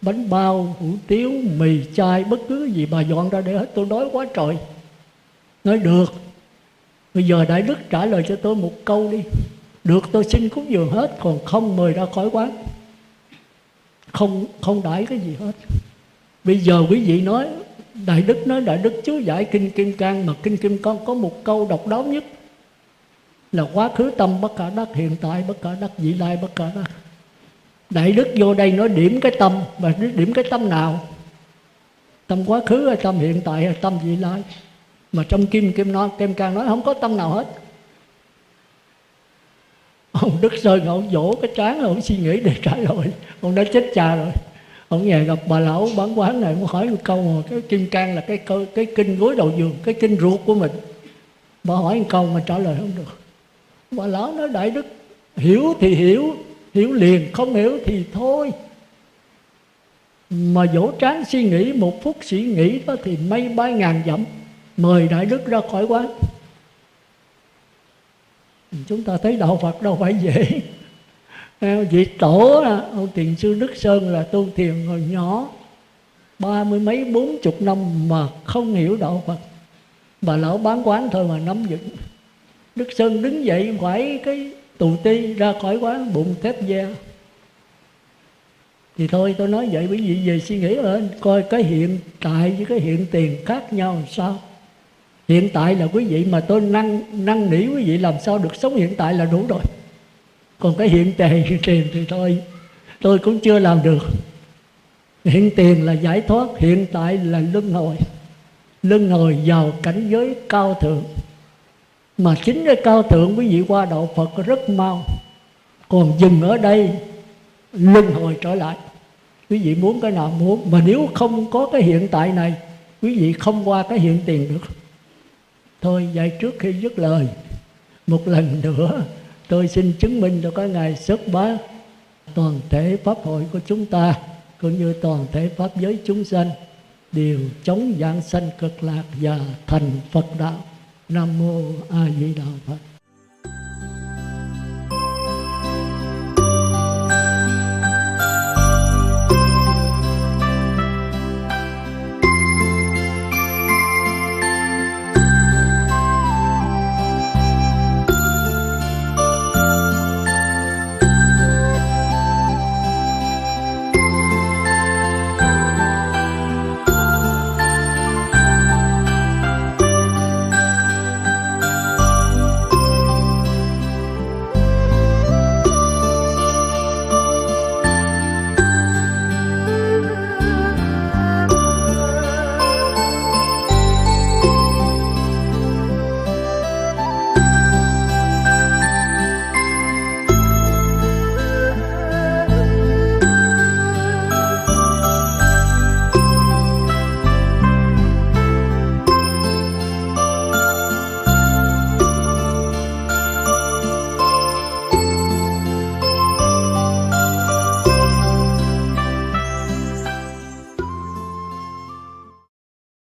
bánh bao, hủ tiếu, mì chay, bất cứ gì bà dọn ra để hết, tôi đói quá trời. Nói được. Bây giờ Đại Đức trả lời cho tôi một câu đi. Được, tôi xin cúng dường hết, còn không mời ra khỏi quán. Không đãi cái gì hết. Bây giờ quý vị nói, Đại Đức nói Đại Đức chú giải Kinh Kim Cang, mà Kinh Kim Cang có một câu độc đáo nhất là quá khứ tâm bất khả đắc, hiện tại bất khả đắc, vị lai bất khả đắc. Đại Đức vô đây nói điểm cái tâm, mà điểm cái tâm nào? Tâm quá khứ hay tâm hiện tại hay tâm vị lai? Mà trong Kim Cang nói không có tâm nào hết. Ông Đức Sơn ông vỗ cái trán, ông suy nghĩ để trả lời. Ông đã chết cha rồi. Ông về gặp bà lão bán quán này, ông hỏi một câu mà cái Kim Cang là cái kinh gối đầu giường, cái kinh ruột của mình. Bà hỏi một câu mà trả lời không được. Bà lão nói Đại Đức hiểu thì hiểu liền, không hiểu thì thôi. Mà vỗ trán suy nghĩ, một phút suy nghĩ đó thì mây bay ngàn dặm, mời Đại Đức ra khỏi quán. Chúng ta thấy đạo Phật đâu phải dễ. Vị tổ ông Thiền sư Đức Sơn là tu thiền hồi nhỏ, 30 mấy 40 năm mà không hiểu đạo Phật. Bà lão bán quán thôi mà nắm vững. Đức Sơn đứng dậy quải cái tù ti ra khỏi quán, bụng thép da. Thì thôi tôi nói vậy, quý vị về suy nghĩ lên, coi cái hiện tại với cái hiện tiền khác nhau làm sao. Hiện tại là quý vị mà tôi năn nỉ quý vị làm sao được sống hiện tại là đủ rồi. Còn cái hiện tiền thì thôi, tôi cũng chưa làm được. Hiện tiền là giải thoát, hiện tại là luân hồi vào cảnh giới cao thượng. Mà chính cái cao thượng quý vị qua đạo Phật rất mau. Còn dừng ở đây luân hồi trở lại. Quý vị muốn cái nào muốn. Mà nếu không có cái hiện tại này, quý vị không qua cái hiện tiền được. Thôi vậy trước khi dứt lời, một lần nữa tôi xin chứng minh cho các ngài xuất bá toàn thể pháp hội của chúng ta, cũng như toàn thể pháp giới chúng sanh đều chống vãng sanh cực lạc và thành Phật đạo. Nam mô A Di Đà Phật.